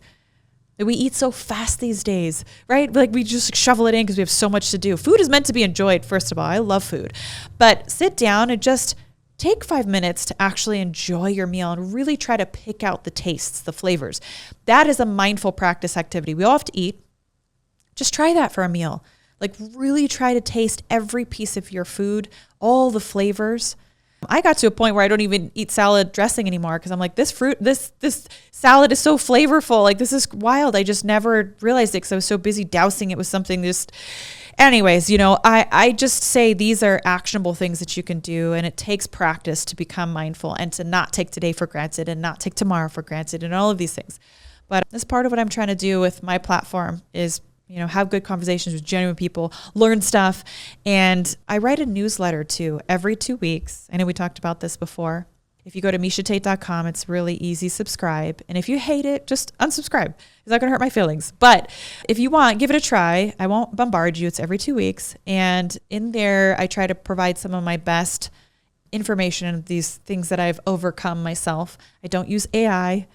We eat so fast these days, right? Like, we just shovel it in because we have so much to do. Food is meant to be enjoyed, first of all. I love food. But sit down and just take 5 minutes to actually enjoy your meal and really try to pick out the tastes, the flavors. That is a mindful practice activity. We all have to eat. Just try that for a meal. Like, really try to taste every piece of your food, all the flavors. I got to a point where I don't even eat salad dressing anymore, because I'm like, this salad is so flavorful. Like, this is wild. I just never realized it because I was so busy dousing it with something. Anyways, you know, I just say these are actionable things that you can do, and it takes practice to become mindful and to not take today for granted and not take tomorrow for granted and all of these things. But that's part of what I'm trying to do with my platform is, you know, have good conversations with genuine people, learn stuff. And I write a newsletter too every 2 weeks. I know we talked about this before. If you go to MieshaTate.com, it's really easy. Subscribe. And if you hate it, just unsubscribe. It's not going to hurt my feelings. But if you want, give it a try. I won't bombard you. It's every 2 weeks. And in there, I try to provide some of my best information and these things that I've overcome myself. I don't use AI.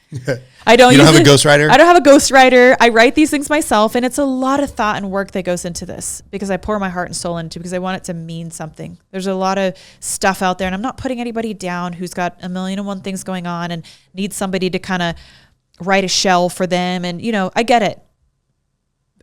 I don't have a ghostwriter? I don't have a ghostwriter. I write these things myself, and it's a lot of thought and work that goes into this because I pour my heart and soul into it because I want it to mean something. There's a lot of stuff out there, and I'm not putting anybody down who's got 1,000,001 things going on and needs somebody to kind of write a shell for them. And, I get it.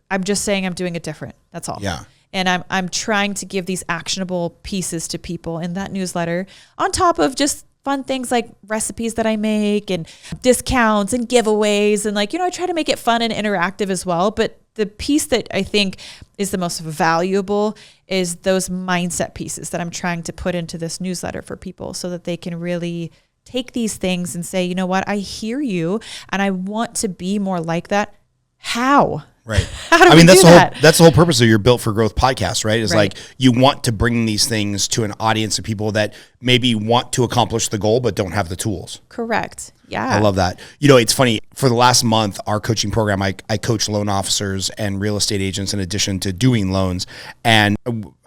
I'm just saying I'm doing it different. That's all. Yeah. And I'm trying to give these actionable pieces to people in that newsletter on top of just fun things like recipes that I make and discounts and giveaways. And I try to make it fun and interactive as well. But the piece that I think is the most valuable is those mindset pieces that I'm trying to put into this newsletter for people so that they can really take these things and say, you know what, I hear you and I want to be more like that. How? Right. How do we do that? That's the whole purpose of your Built for Growth podcast, right? Is Right. like you want to bring these things to an audience of people that maybe want to accomplish the goal but don't have the tools. Correct. Yeah. I love that. It's funny. For the last month, our coaching program, I coach loan officers and real estate agents in addition to doing loans. And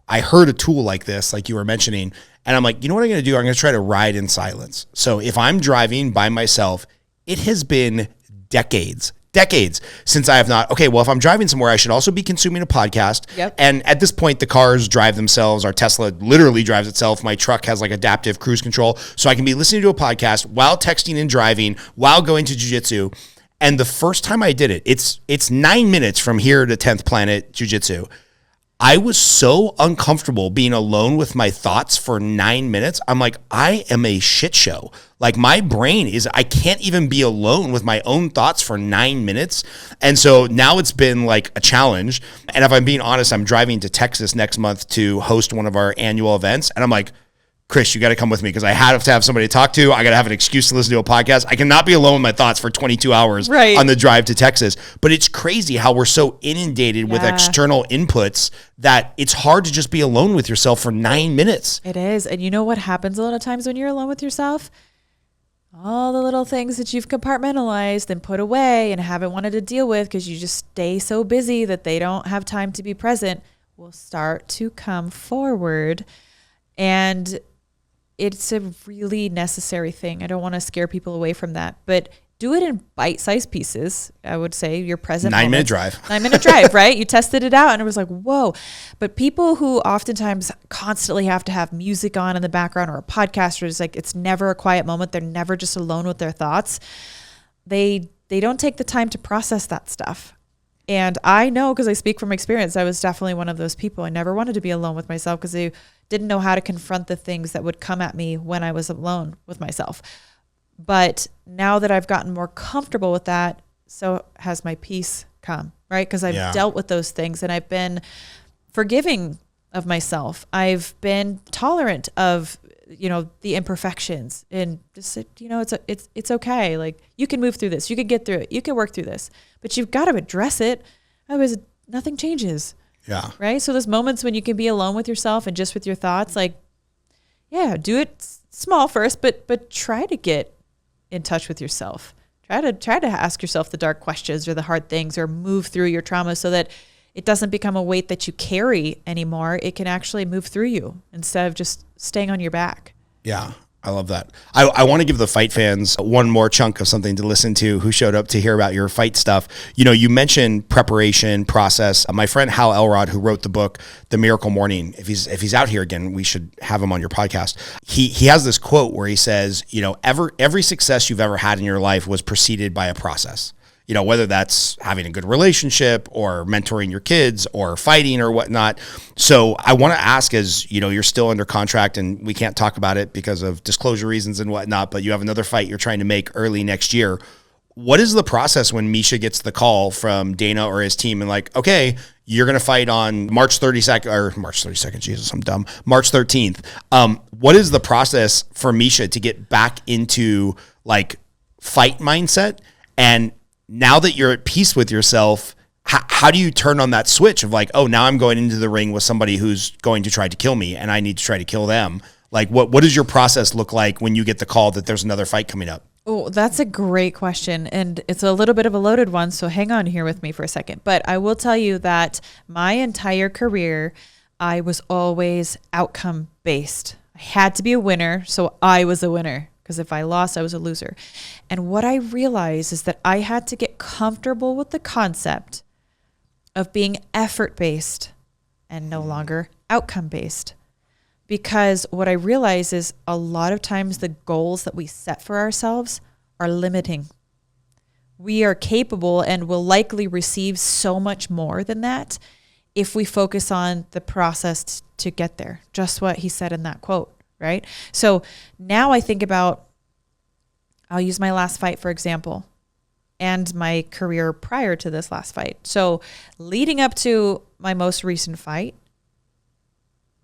I heard a tool like this, like you were mentioning, and I'm like, you know what I'm going to do? I'm going to try to ride in silence. So if I'm driving by myself, it has been decades since I have not. Okay, well, if I'm driving somewhere, I should also be consuming a podcast. Yep. And at this point, the cars drive themselves. Our Tesla literally drives itself. My truck has like adaptive cruise control. So I can be listening to a podcast while texting and driving, while going to jiu-jitsu. And the first time I did it, it's 9 minutes from here to 10th Planet Jiu-Jitsu. I was so uncomfortable being alone with my thoughts for 9 minutes. I'm like, I am a shit show. Like my brain I can't even be alone with my own thoughts for 9 minutes. And so now it's been like a challenge. And if I'm being honest, I'm driving to Texas next month to host one of our annual events. And I'm like, Chris, you got to come with me because I have to have somebody to talk to. I got to have an excuse to listen to a podcast. I cannot be alone with my thoughts for 22 hours on the drive to Texas. But it's crazy how we're so inundated with external inputs that it's hard to just be alone with yourself for 9 minutes. It is. And you know what happens a lot of times when you're alone with yourself? All the little things that you've compartmentalized and put away and haven't wanted to deal with because you just stay so busy that they don't have time to be present will start to come forward. And it's a really necessary thing. I don't want to scare people away from that, but do it in bite-sized pieces. I would say your present 9 minute drive. 9 minute drive, right? You tested it out and it was like, whoa. But people who oftentimes constantly have to have music on in the background or a podcast, or it's like, it's never a quiet moment. They're never just alone with their thoughts. They don't take the time to process that stuff. And I know, because I speak from experience, I was definitely one of those people. I never wanted to be alone with myself because I didn't know how to confront the things that would come at me when I was alone with myself. But now that I've gotten more comfortable with that, so has my peace come, right? Because I've dealt with those things and I've been forgiving of myself. I've been tolerant of, the imperfections and just, it's okay. Like you can move through this. You can get through it. You can work through this, but you've got to address it. Otherwise nothing changes. Yeah. Right. So there's moments when you can be alone with yourself and just with your thoughts, like, do it small first, but try to get in touch with yourself. Try to ask yourself the dark questions or the hard things or move through your trauma so that it doesn't become a weight that you carry anymore. It can actually move through you instead of just staying on your back. Yeah. I love that. I want to give the fight fans one more chunk of something to listen to who showed up to hear about your fight stuff. You mentioned preparation process. My friend Hal Elrod, who wrote the book, The Miracle Morning, if he's out here again, we should have him on your podcast. He has this quote where he says, every success you've ever had in your life was preceded by a process. Whether that's having a good relationship or mentoring your kids or fighting or whatnot. So I want to ask, as you're still under contract and we can't talk about it because of disclosure reasons and whatnot, but you have another fight you're trying to make early next year. What is the process when Miesha gets the call from Dana or his team and like, okay, you're going to fight on March 32nd, Jesus, I'm dumb. March 13th. What is the process for Miesha to get back into like fight mindset? And now that you're at peace with yourself, how do you turn on that switch of like, oh, now I'm going into the ring with somebody who's going to try to kill me and I need to try to kill them? Like what does your process look like when you get the call that there's another fight coming up? Oh, that's a great question. And it's a little bit of a loaded one. So hang on here with me for a second. But I will tell you that my entire career, I was always outcome based. I had to be a winner. So I was a winner, because if I lost, I was a loser. And what I realized is that I had to get comfortable with the concept of being effort based and no longer outcome based. Because what I realize is a lot of times the goals that we set for ourselves are limiting. We are capable and will likely receive so much more than that if we focus on the process to get there. Just what he said in that quote, right? So now I think about, I'll use my last fight, for example, and my career prior to this last fight. So leading up to my most recent fight,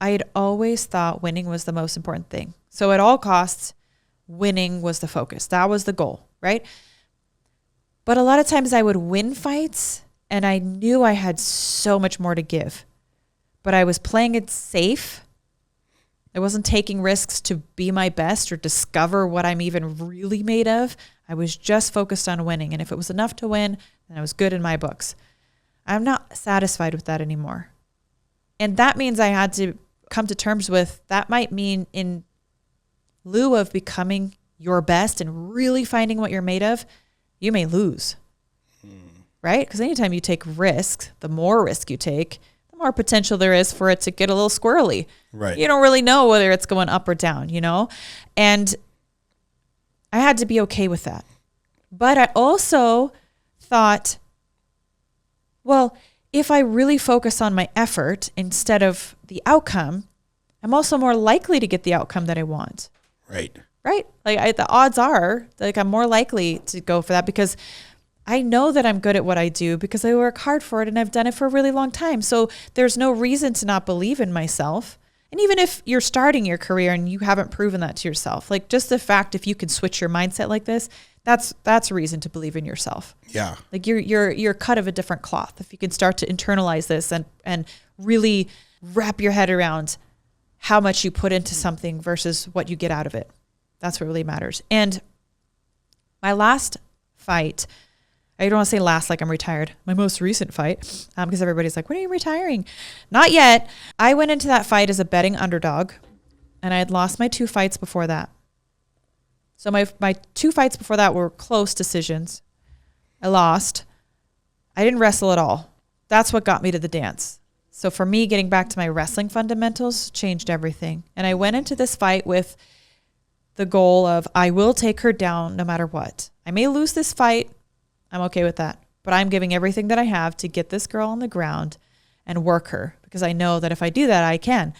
I had always thought winning was the most important thing. So at all costs, winning was the focus. That was the goal, right? But a lot of times I would win fights and I knew I had so much more to give, but I was playing it safe. I wasn't taking risks to be my best or discover what I'm even really made of. I was just focused on winning. And if it was enough to win, then I was good in my books. I'm not satisfied with that anymore. And that means I had to come to terms with, that might mean in lieu of becoming your best and really finding what you're made of, you may lose, right? Because anytime you take risks, the more risk you take, the more potential there is for it to get a little squirrely. Right. You don't really know whether it's going up or down, you know? And I had to be okay with that. But I also thought, well, if I really focus on my effort instead of the outcome, I'm also more likely to get the outcome that I want. Right. Right? Like the odds are like I'm more likely to go for that because I know that I'm good at what I do because I work hard for it and I've done it for a really long time. So there's no reason to not believe in myself. And even if you're starting your career and you haven't proven that to yourself, like just the fact if you can switch your mindset like this, that's a reason to believe in yourself. Yeah. Like you're cut of a different cloth. If you can start to internalize this and really wrap your head around how much you put into something versus what you get out of it. That's what really matters. And my last fight, I don't want to say last like I'm retired, my most recent fight, because everybody's like, when are you retiring? Not yet. I went into that fight as a betting underdog, and I had lost my 2 fights before that. So my 2 fights before that were close decisions. I lost. I didn't wrestle at all. That's what got me to the dance. So for me, getting back to my wrestling fundamentals changed everything. And I went into this fight with the goal of, I will take her down no matter what. I may lose this fight. I'm okay with that. But I'm giving everything that I have to get this girl on the ground and work her, because I know that if I do that, I can.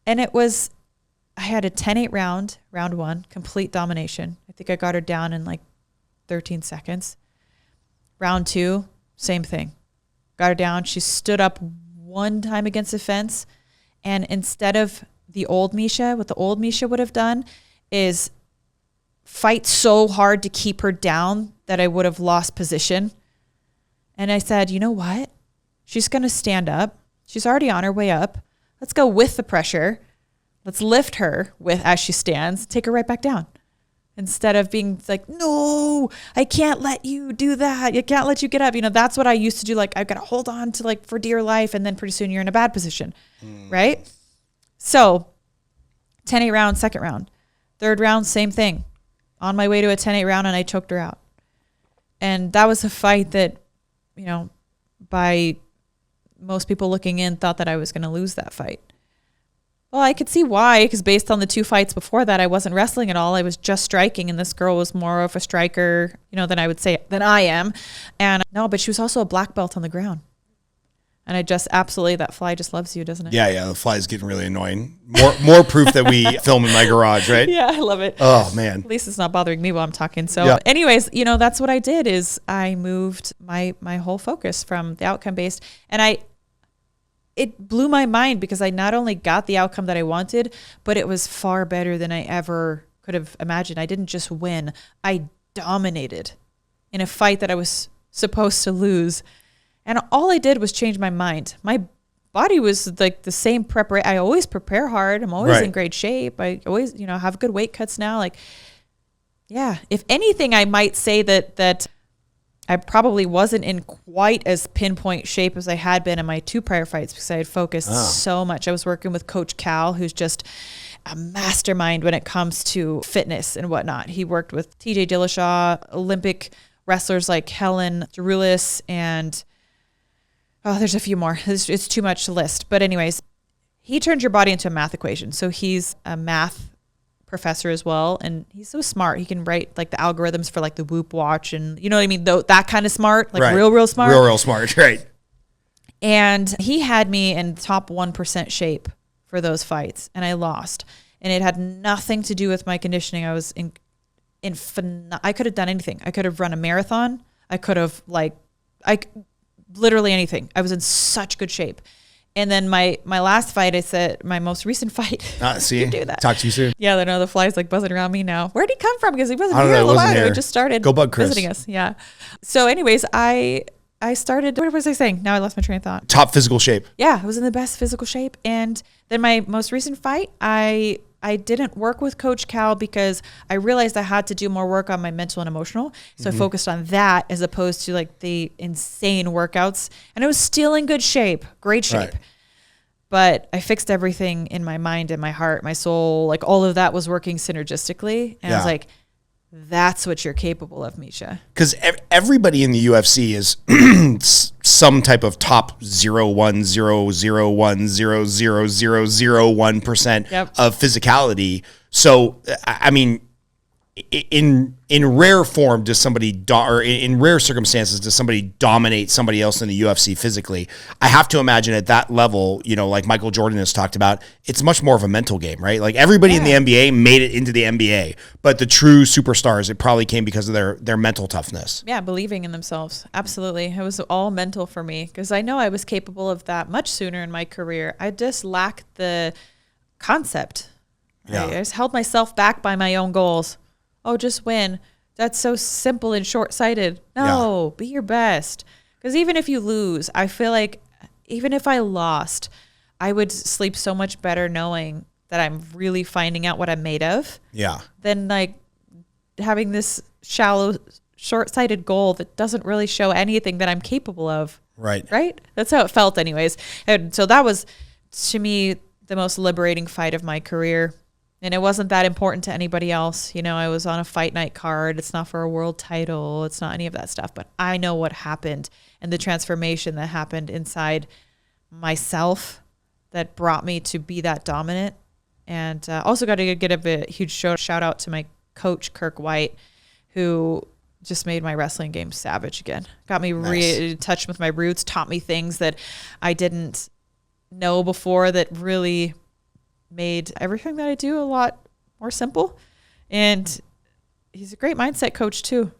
And I had a 10-8 round 1, complete domination. I think I got her down in like 13 seconds. Round 2, same thing. Got her down. She stood up one time against the fence. And instead of the old Miesha, what the old Miesha would have done is fight so hard to keep her down that I would have lost position. And I said, you know what? She's going to stand up. She's already on her way up. Let's go with the pressure. Let's lift her as she stands, take her right back down. Instead of being like, no, I can't let you do that. I can't let you get up. You know, that's what I used to do. Like, I've got to hold on to like for dear life. And then pretty soon you're in a bad position. Right? So 10-8 round, second round, third round, same thing. On my way to a 10-8 round, and I choked her out. And that was a fight that, you know, by most people looking in thought that I was going to lose that fight. Well, I could see why, because based on the 2 fights before that, I wasn't wrestling at all. I was just striking, and this girl was more of a striker, you know, than I am. And no, but she was also a black belt on the ground. And I just absolutely, that fly just loves you, doesn't it? Yeah. The fly is getting really annoying. More proof that we film in my garage, right? Yeah, I love it. Oh, man. At least it's not bothering me while I'm talking. So anyways, you know, that's what I did is I moved my whole focus from the outcome based. And it blew my mind because I not only got the outcome that I wanted, but it was far better than I ever could have imagined. I didn't just win. I dominated in a fight that I was supposed to lose. And all I did was change my mind. My body was like the same preparation. I always prepare hard. I'm always Right. in great shape. I always, have good weight cuts now. Like, yeah, if anything, I might say that I probably wasn't in quite as pinpoint shape as I had been in my 2 prior fights because I had focused so much. I was working with Coach Cal, who's just a mastermind when it comes to fitness and whatnot. He worked with TJ Dillashaw, Olympic wrestlers like Helen Derulis, and there's a few more. It's too much to list. But anyways, he turns your body into a math equation. So he's a math professor as well, and he's so smart. He can write like the algorithms for like the Whoop watch, and you know what I mean, though, that kind of smart, like Right. real smart, real smart, right? And he had me in top 1% shape for those fights, and I lost, and it had nothing to do with my conditioning. I was I could have done anything. I could have run a marathon. I could have literally anything. I was in such good shape. And then my last fight, I said, my most recent fight. See, you do that. Talk to you soon. Yeah, I know the flies like buzzing around me now. Where'd he come from? Because he wasn't I don't here know, a little wasn't while ago. here. He just started Go bug Chris. visiting us. Yeah. So anyways, I started, what was I saying? Now I lost my train of thought. Top physical shape. Yeah, I was in the best physical shape. And then my most recent fight, I didn't work with Coach Cal because I realized I had to do more work on my mental and emotional. So I focused on that as opposed to like the insane workouts. And I was still in good shape, great shape. Right. But I fixed everything in my mind and my heart, my soul, like all of that was working synergistically. And I was like, that's what you're capable of, Miesha. Because everybody in the UFC is some type of top 0.10010000001% Yep. of physicality. So, I mean, in rare form does somebody or in rare circumstances does somebody dominate somebody else in the UFC physically. I have to imagine at that level, like Michael Jordan has talked about, it's much more of a mental game, right? Like everybody in the NBA made it into the NBA, but the true superstars, it probably came because of their mental toughness. Yeah, believing in themselves. Absolutely. It was all mental for me because I know I was capable of that much sooner in my career. I just lacked the concept. Yeah. I just held myself back by my own goals. Oh, just win. That's so simple and short-sighted. No, be your best. Because even if you lose, I feel like even if I lost, I would sleep so much better knowing that I'm really finding out what I'm made of. Yeah. Than like having this shallow, short-sighted goal that doesn't really show anything that I'm capable of. Right. Right? That's how it felt anyways. And so that was, to me, the most liberating fight of my career. And it wasn't that important to anybody else. I was on a fight night card. It's not for a world title. It's not any of that stuff. But I know what happened and the transformation that happened inside myself that brought me to be that dominant. And also got to give a huge shout out to my coach, Kirk White, who just made my wrestling game savage again. Got me in touch with my roots, taught me things that I didn't know before that really made everything that I do a lot more simple. And he's a great mindset coach too.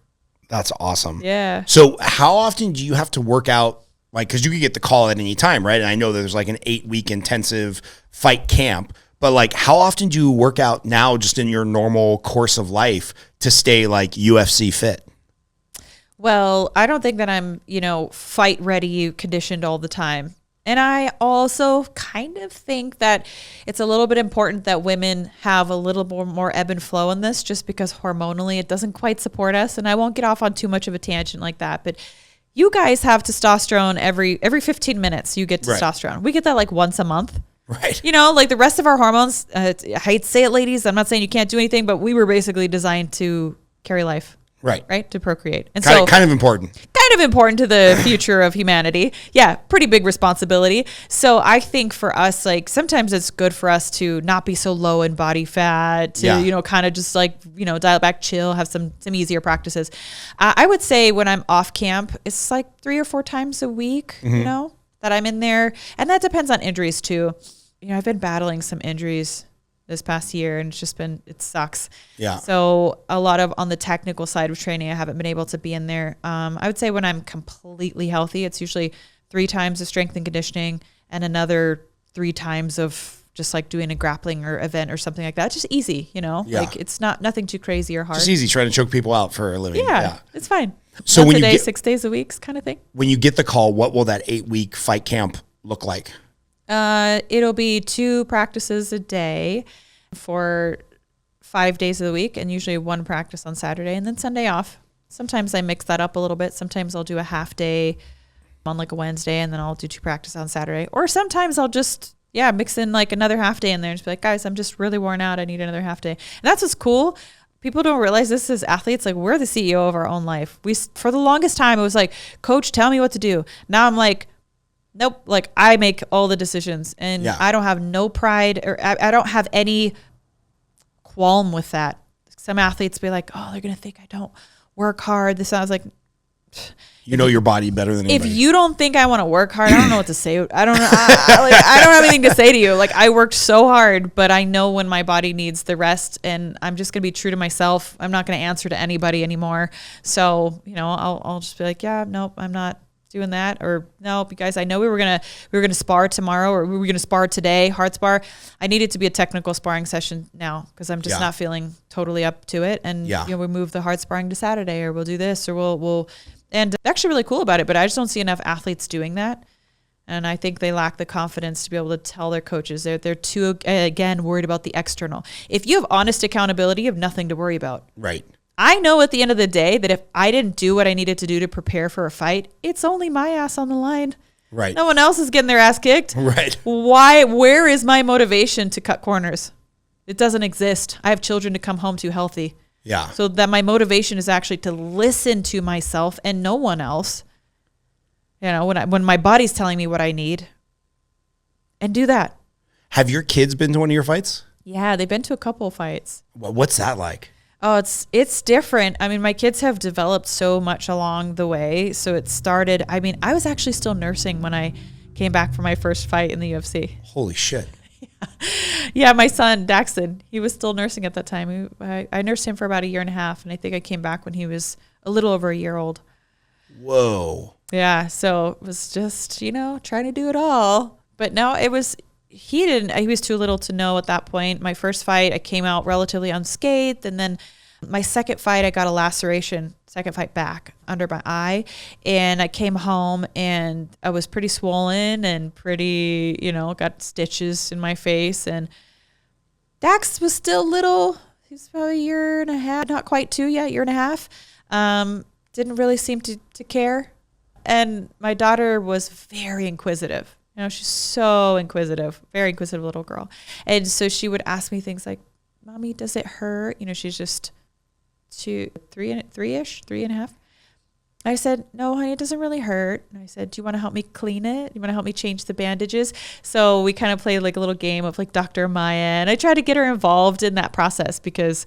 That's awesome. Yeah. So how often do you have to work out? Like, cause you could get the call at any time, right? And I know that there's like an 8-week intensive fight camp, but like how often do you work out now just in your normal course of life to stay like UFC fit? Well, I don't think that I'm, fight ready, conditioned all the time. And I also kind of think that it's a little bit important that women have a little more ebb and flow in this just because hormonally it doesn't quite support us. And I won't get off on too much of a tangent like that. But you guys have testosterone every 15 minutes. You get testosterone. Right. We get that like once a month. Right. Like the rest of our hormones, I hate to say it, ladies. I'm not saying you can't do anything, but we were basically designed to carry life. Right. To procreate. And kind of important. Kind of important to the future of humanity. Yeah. Pretty big responsibility. So I think for us, like sometimes it's good for us to not be so low in body fat, to, kind of just like, dial back, chill, have some easier practices. I would say when I'm off camp, it's like 3 or 4 times a week, that I'm in there. And that depends on injuries too. I've been battling some injuries this past year and it sucks. Yeah. So a lot of on the technical side of training, I haven't been able to be in there. I would say when I'm completely healthy, it's usually 3 times of strength and conditioning and another 3 times of just like doing a grappling or event or something like that. It's just easy, like it's nothing too crazy or hard. Just easy trying to choke people out for a living. Yeah. It's fine. So Once a day, 6 days a week kind of thing. When you get the call, what will that 8-week fight camp look like? It'll be 2 practices a day for 5 days of the week, and usually 1 practice on Saturday and then Sunday off. Sometimes I mix that up a little bit. Sometimes I'll do a half day on like a Wednesday, and then I'll do 2 practices on Saturday. Or sometimes I'll just, mix in like another half day in there and just be like, guys, I'm just really worn out. I need another half day. And that's what's cool. People don't realize this as athletes. Like, we're the CEO of our own life. For the longest time, it was like, coach, tell me what to do. Now I'm like, nope. Like, I make all the decisions, and I don't have no pride, or I don't have any qualm with that. Some athletes be like, oh, they're going to think I don't work hard. This sounds like, you know your body better than anybody. If you don't think I want to work hard, I don't know what to say. I don't know. I don't have anything to say to you. Like, I worked so hard, but I know when my body needs the rest, and I'm just going to be true to myself. I'm not going to answer to anybody anymore. So, I'll just be like, nope, I'm not doing that. Or no, guys, I know we were going to spar tomorrow, or we were going to spar today, hard spar. I need it to be a technical sparring session now, because I'm just not feeling totally up to it. And we move the hard sparring to Saturday, or we'll do this, or we'll and actually really cool about it, but I just don't see enough athletes doing that. And I think they lack the confidence to be able to tell their coaches. They're too, again, worried about the external. If you have honest accountability, you have nothing to worry about. Right. I know at the end of the day that if I didn't do what I needed to do to prepare for a fight, it's only my ass on the line. Right. No one else is getting their ass kicked. Right. Where is my motivation to cut corners? It doesn't exist. I have children to come home to healthy. Yeah. So that my motivation is actually to listen to myself and no one else. When my body's telling me what I need, and do that. Have your kids been to one of your fights? Yeah, they've been to a couple of fights. What's that like? Oh, it's different. I mean, my kids have developed so much along the way. So it started, I was actually still nursing when I came back from my first fight in the UFC. Holy shit. Yeah, my son, Daxton, he was still nursing at that time. I nursed him for about 1.5 years, and I think I came back when he was a little over 1 year old. Whoa. Yeah, so it was just, trying to do it all. But no, he was too little to know at that point. My first fight, I came out relatively unscathed, and then my second fight, I got a laceration, second fight back under my eye, and I came home and I was pretty swollen and pretty, got stitches in my face. And Dax was still little. He was probably 1.5 years, not quite 2 yet, 1.5 years. Didn't really seem to care. And my daughter was very inquisitive. She's so inquisitive, very inquisitive little girl. And so she would ask me things like, Mommy, does it hurt? She's just 3.5. I said, no, honey, it doesn't really hurt. And I said, do you want to help me clean it? You want to help me change the bandages? So we kind of played like a little game of like Dr. Maya. And I tried to get her involved in that process because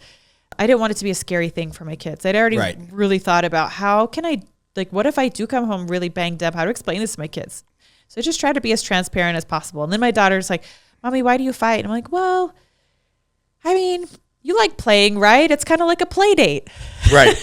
I didn't want it to be a scary thing for my kids. I'd already really thought about how can I, what if I do come home really banged up? How to explain this to my kids? So I just tried to be as transparent as possible. And then my daughter's like, Mommy, why do you fight? And I'm like, well, you like playing, right? It's kind of like a play date. Right.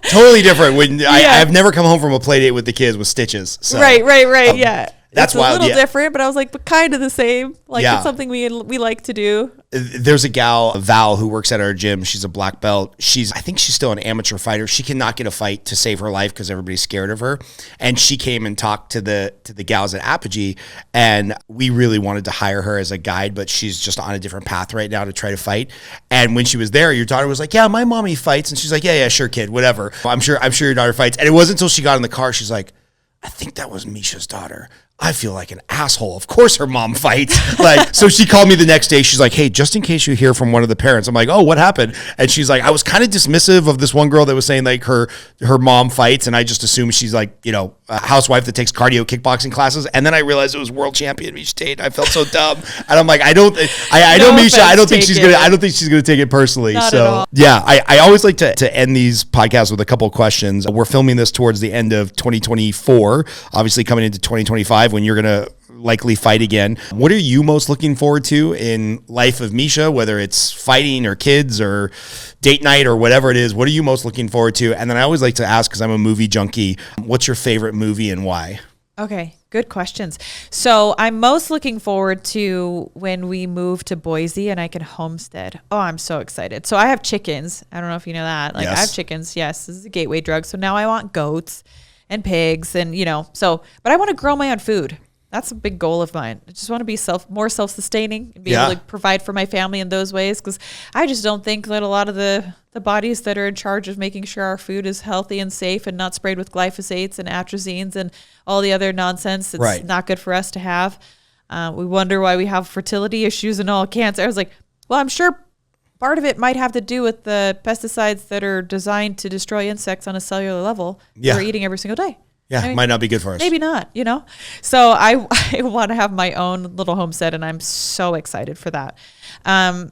Totally different. I've never come home from a play date with the kids with stitches. So, right. Yeah. That's wild. It's a little different, but I was like, but kind of the same. It's something we like to do. There's a gal, Val, who works at our gym. She's a black belt. I think she's still an amateur fighter. She cannot get a fight to save her life because everybody's scared of her. And she came and talked to the gals at Apogee, and we really wanted to hire her as a guide, but she's just on a different path right now to try to fight. And when she was there, your daughter was like, yeah, my mommy fights. And she's like, yeah, sure, kid, whatever. I'm sure your daughter fights. And it wasn't until she got in the car, she's like, I think that was Miesha's daughter. I feel like an asshole. Of course her mom fights. So she called me the next day. She's like, hey, just in case you hear from one of the parents. I'm like, oh, what happened? And she's like, I was kind of dismissive of this one girl that was saying like her mom fights. And I just assumed she's like, a housewife that takes cardio kickboxing classes. And then I realized it was world champion Miesha Tate. I felt so dumb. And I'm like, I know Miesha. I don't think she's going to take it personally. Not at all. Yeah, I always like to end these podcasts with a couple of questions. We're filming this towards the end of 2024, obviously coming into 2025 when you're going to likely fight again. What are you most looking forward to in life of Miesha, whether it's fighting or kids or date night or whatever it is? What are you most looking forward to? And then I always like to ask, because I'm a movie junkie, what's your favorite movie and why? Okay, good questions. So I'm most looking forward to when we move to Boise and I can homestead. Oh, I'm so excited. So I have chickens. I don't know if you know that. I have chickens. Yes, this is a gateway drug. So now I want goats and pigs and, but I want to grow my own food. That's a big goal of mine. I just want to be more self-sustaining and be able to provide for my family in those ways. Because I just don't think that a lot of the bodies that are in charge of making sure our food is healthy and safe and not sprayed with glyphosates and atrazines and all the other nonsense that's not good for us to have. We wonder why we have fertility issues and all cancer. I was like, well, I'm sure part of it might have to do with the pesticides that are designed to destroy insects on a cellular level that we're eating every single day. Yeah, I mean, might not be good for us. Maybe not, So I want to have my own little homestead, and I'm so excited for that. And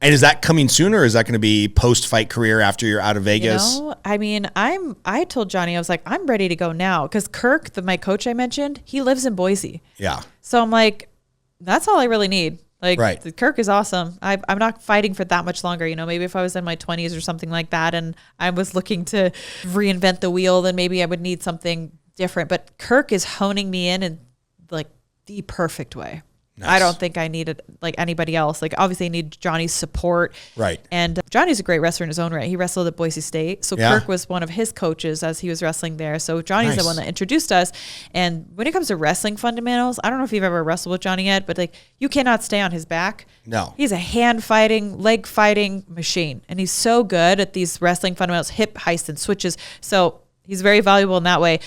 is that coming soon, or is that going to be post-fight career after you're out of Vegas? I mean, I told Johnny, I was like, I'm ready to go now. Because Kirk, my coach I mentioned, he lives in Boise. Yeah. So I'm like, that's all I really need. Like, Kirk is awesome. I'm not fighting for that much longer. Maybe if I was in my 20s or something like that and I was looking to reinvent the wheel, then maybe I would need something different. But Kirk is honing me in like the perfect way. Nice. I don't think I needed like anybody else. Like, obviously I need Johnny's support. Right. And Johnny's a great wrestler in his own right. He wrestled at Boise State. So Kirk was one of his coaches as he was wrestling there. So Johnny's the one that introduced us. And when it comes to wrestling fundamentals, I don't know if you've ever wrestled with Johnny yet, but like, you cannot stay on his back. No. He's a hand fighting, leg fighting machine. And he's so good at these wrestling fundamentals, hip heists and switches. So he's very valuable in that way.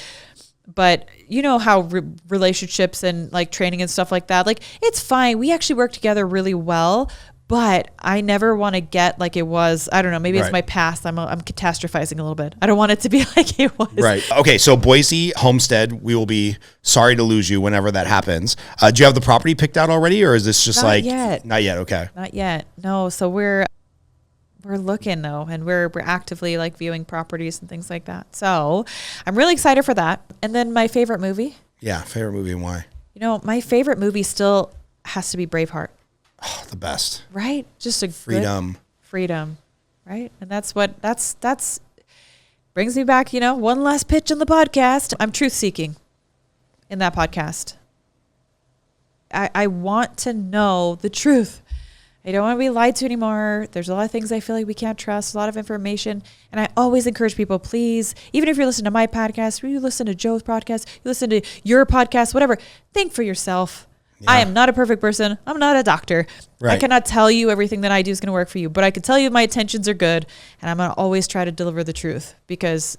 But you know how relationships and like training and stuff like that, like it's fine. We actually work together really well, but I never want to get like it was, I don't know, maybe it's my past. I'm catastrophizing a little bit. I don't want it to be like it was. Right. Okay. So Boise Homestead, we will be sorry to lose you whenever that happens. Do you have the property picked out already, or is this just Not yet. Not yet. Okay. Not yet. No. So we're looking though, and we're actively like viewing properties and things like that. So I'm really excited for that. And then my favorite movie. Yeah, favorite movie and why? My favorite movie still has to be Braveheart. Oh, the best. Right? Just a freedom. Freedom. Right? And that's brings me back, one last pitch on the podcast. I'm truth seeking in that podcast. I want to know the truth. I don't want to be lied to anymore. There's a lot of things I feel like we can't trust, a lot of information. And I always encourage people, please, even if you're listening to my podcast, or you listen to Joe's podcast, you listen to your podcast, whatever, think for yourself. Yeah. I am not a perfect person. I'm not a doctor. Right. I cannot tell you everything that I do is going to work for you, but I can tell you my intentions are good. And I'm going to always try to deliver the truth, because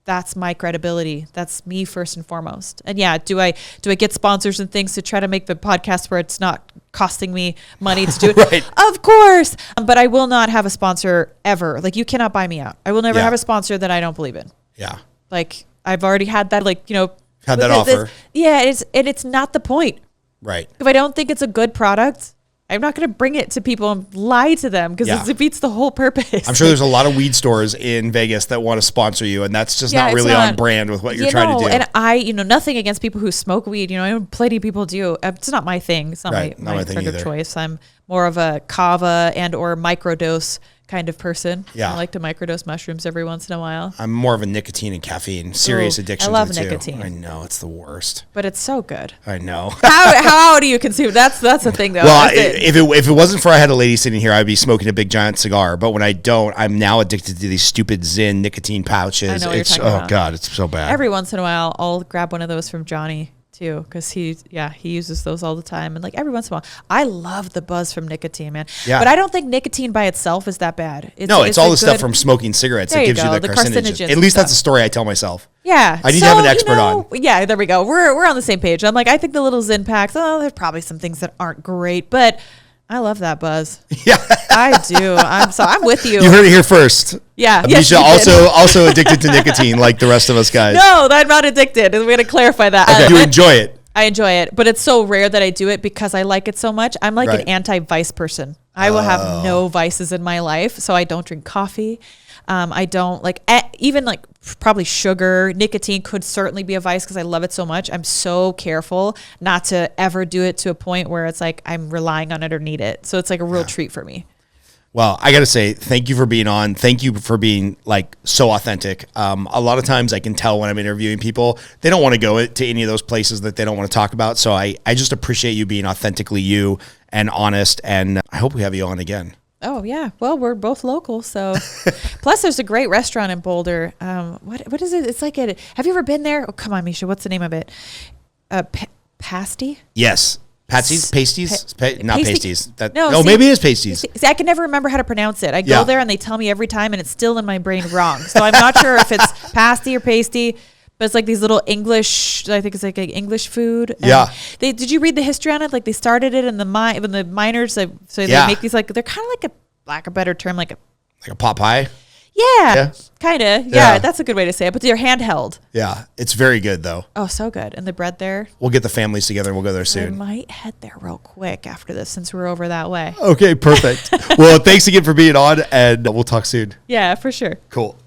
that's my credibility. That's me first and foremost. And yeah, do I get sponsors and things to try to make the podcast where it's not costing me money to do it? Right. Of course. But I will not have a sponsor ever. Like, you cannot buy me out. I will never have a sponsor that I don't believe in. Yeah. Like, I've already had that, had that offer. It's not the point. Right. If I don't think it's a good product, I'm not going to bring it to people and lie to them, because it defeats the whole purpose. I'm sure there's a lot of weed stores in Vegas that want to sponsor you, and that's just not really on brand with what you're trying to do. And I, nothing against people who smoke weed. I know plenty of people do. It's not my thing. It's not my drug of choice. I'm more of a kava and or microdose kind of person. Yeah. I like to microdose mushrooms every once in a while. I'm more of a nicotine and caffeine, serious addiction. I love to the nicotine. Two. I know, it's the worst. But it's so good. I know. How do you consume? That's the thing though. Well, if it wasn't for I had a lady sitting here, I'd be smoking a big giant cigar. But when I don't, I'm now addicted to these stupid Zyn nicotine pouches. I know what you're talking about. God, it's so bad. Every once in a while, I'll grab one of those from Johnny too, because he uses those all the time, and like every once in a while, I love the buzz from nicotine, man. Yeah. But I don't think nicotine by itself is that bad. It's all the stuff from smoking cigarettes that gives you the carcinogens. At least that's a story I tell myself. Yeah, I need to have an expert on. Yeah, there we go. We're on the same page. I'm like, I think the little Zyn packs. Oh, there's probably some things that aren't great, but I love that buzz. Yeah, I do. I'm with you. You heard it here first. Yeah. Miesha also addicted to nicotine like the rest of us guys. No, I'm not addicted. We're going to clarify that. Okay. You enjoy it. I enjoy it, but it's so rare that I do it because I like it so much. I'm like an anti-vice person. I will have no vices in my life, so I don't drink coffee. I don't even probably sugar. Nicotine could certainly be a vice because I love it so much. I'm so careful not to ever do it to a point where it's like I'm relying on it or need it. So it's like a real treat for me. Well, I got to say, thank you for being on. Thank you for being so authentic. A lot of times I can tell when I'm interviewing people, they don't want to go to any of those places that they don't want to talk about. So I just appreciate you being authentically you and honest. And I hope we have you on again. Oh, yeah. Well, we're both local. So plus there's a great restaurant in Boulder. What is it? It's like have you ever been there? Oh, come on, Miesha. What's the name of it? Pasty? Yes. Patsies? Pasties? Not pasty- pasties. No, see- maybe it is pasties. See, I can never remember how to pronounce it. I Yeah. go there and they tell me every time, and it's still in my brain wrong. So I'm not sure if it's pasty or pasty, but it's like these little English. I think it's like English food. And Yeah. Did you read the history on it? Like they started it in the when the miners. So Yeah. they make these like they're kind of like lack of a better term, like yeah. Kind of. Yeah, that's a good way to say it. But they're handheld. Yeah. It's very good though. Oh, so good. And the bread there. We'll get the families together and we'll go there I soon. might head there real quick after this since we're over that way. Okay, perfect. Well, thanks again for being on, and we'll talk soon. Yeah, for sure. Cool.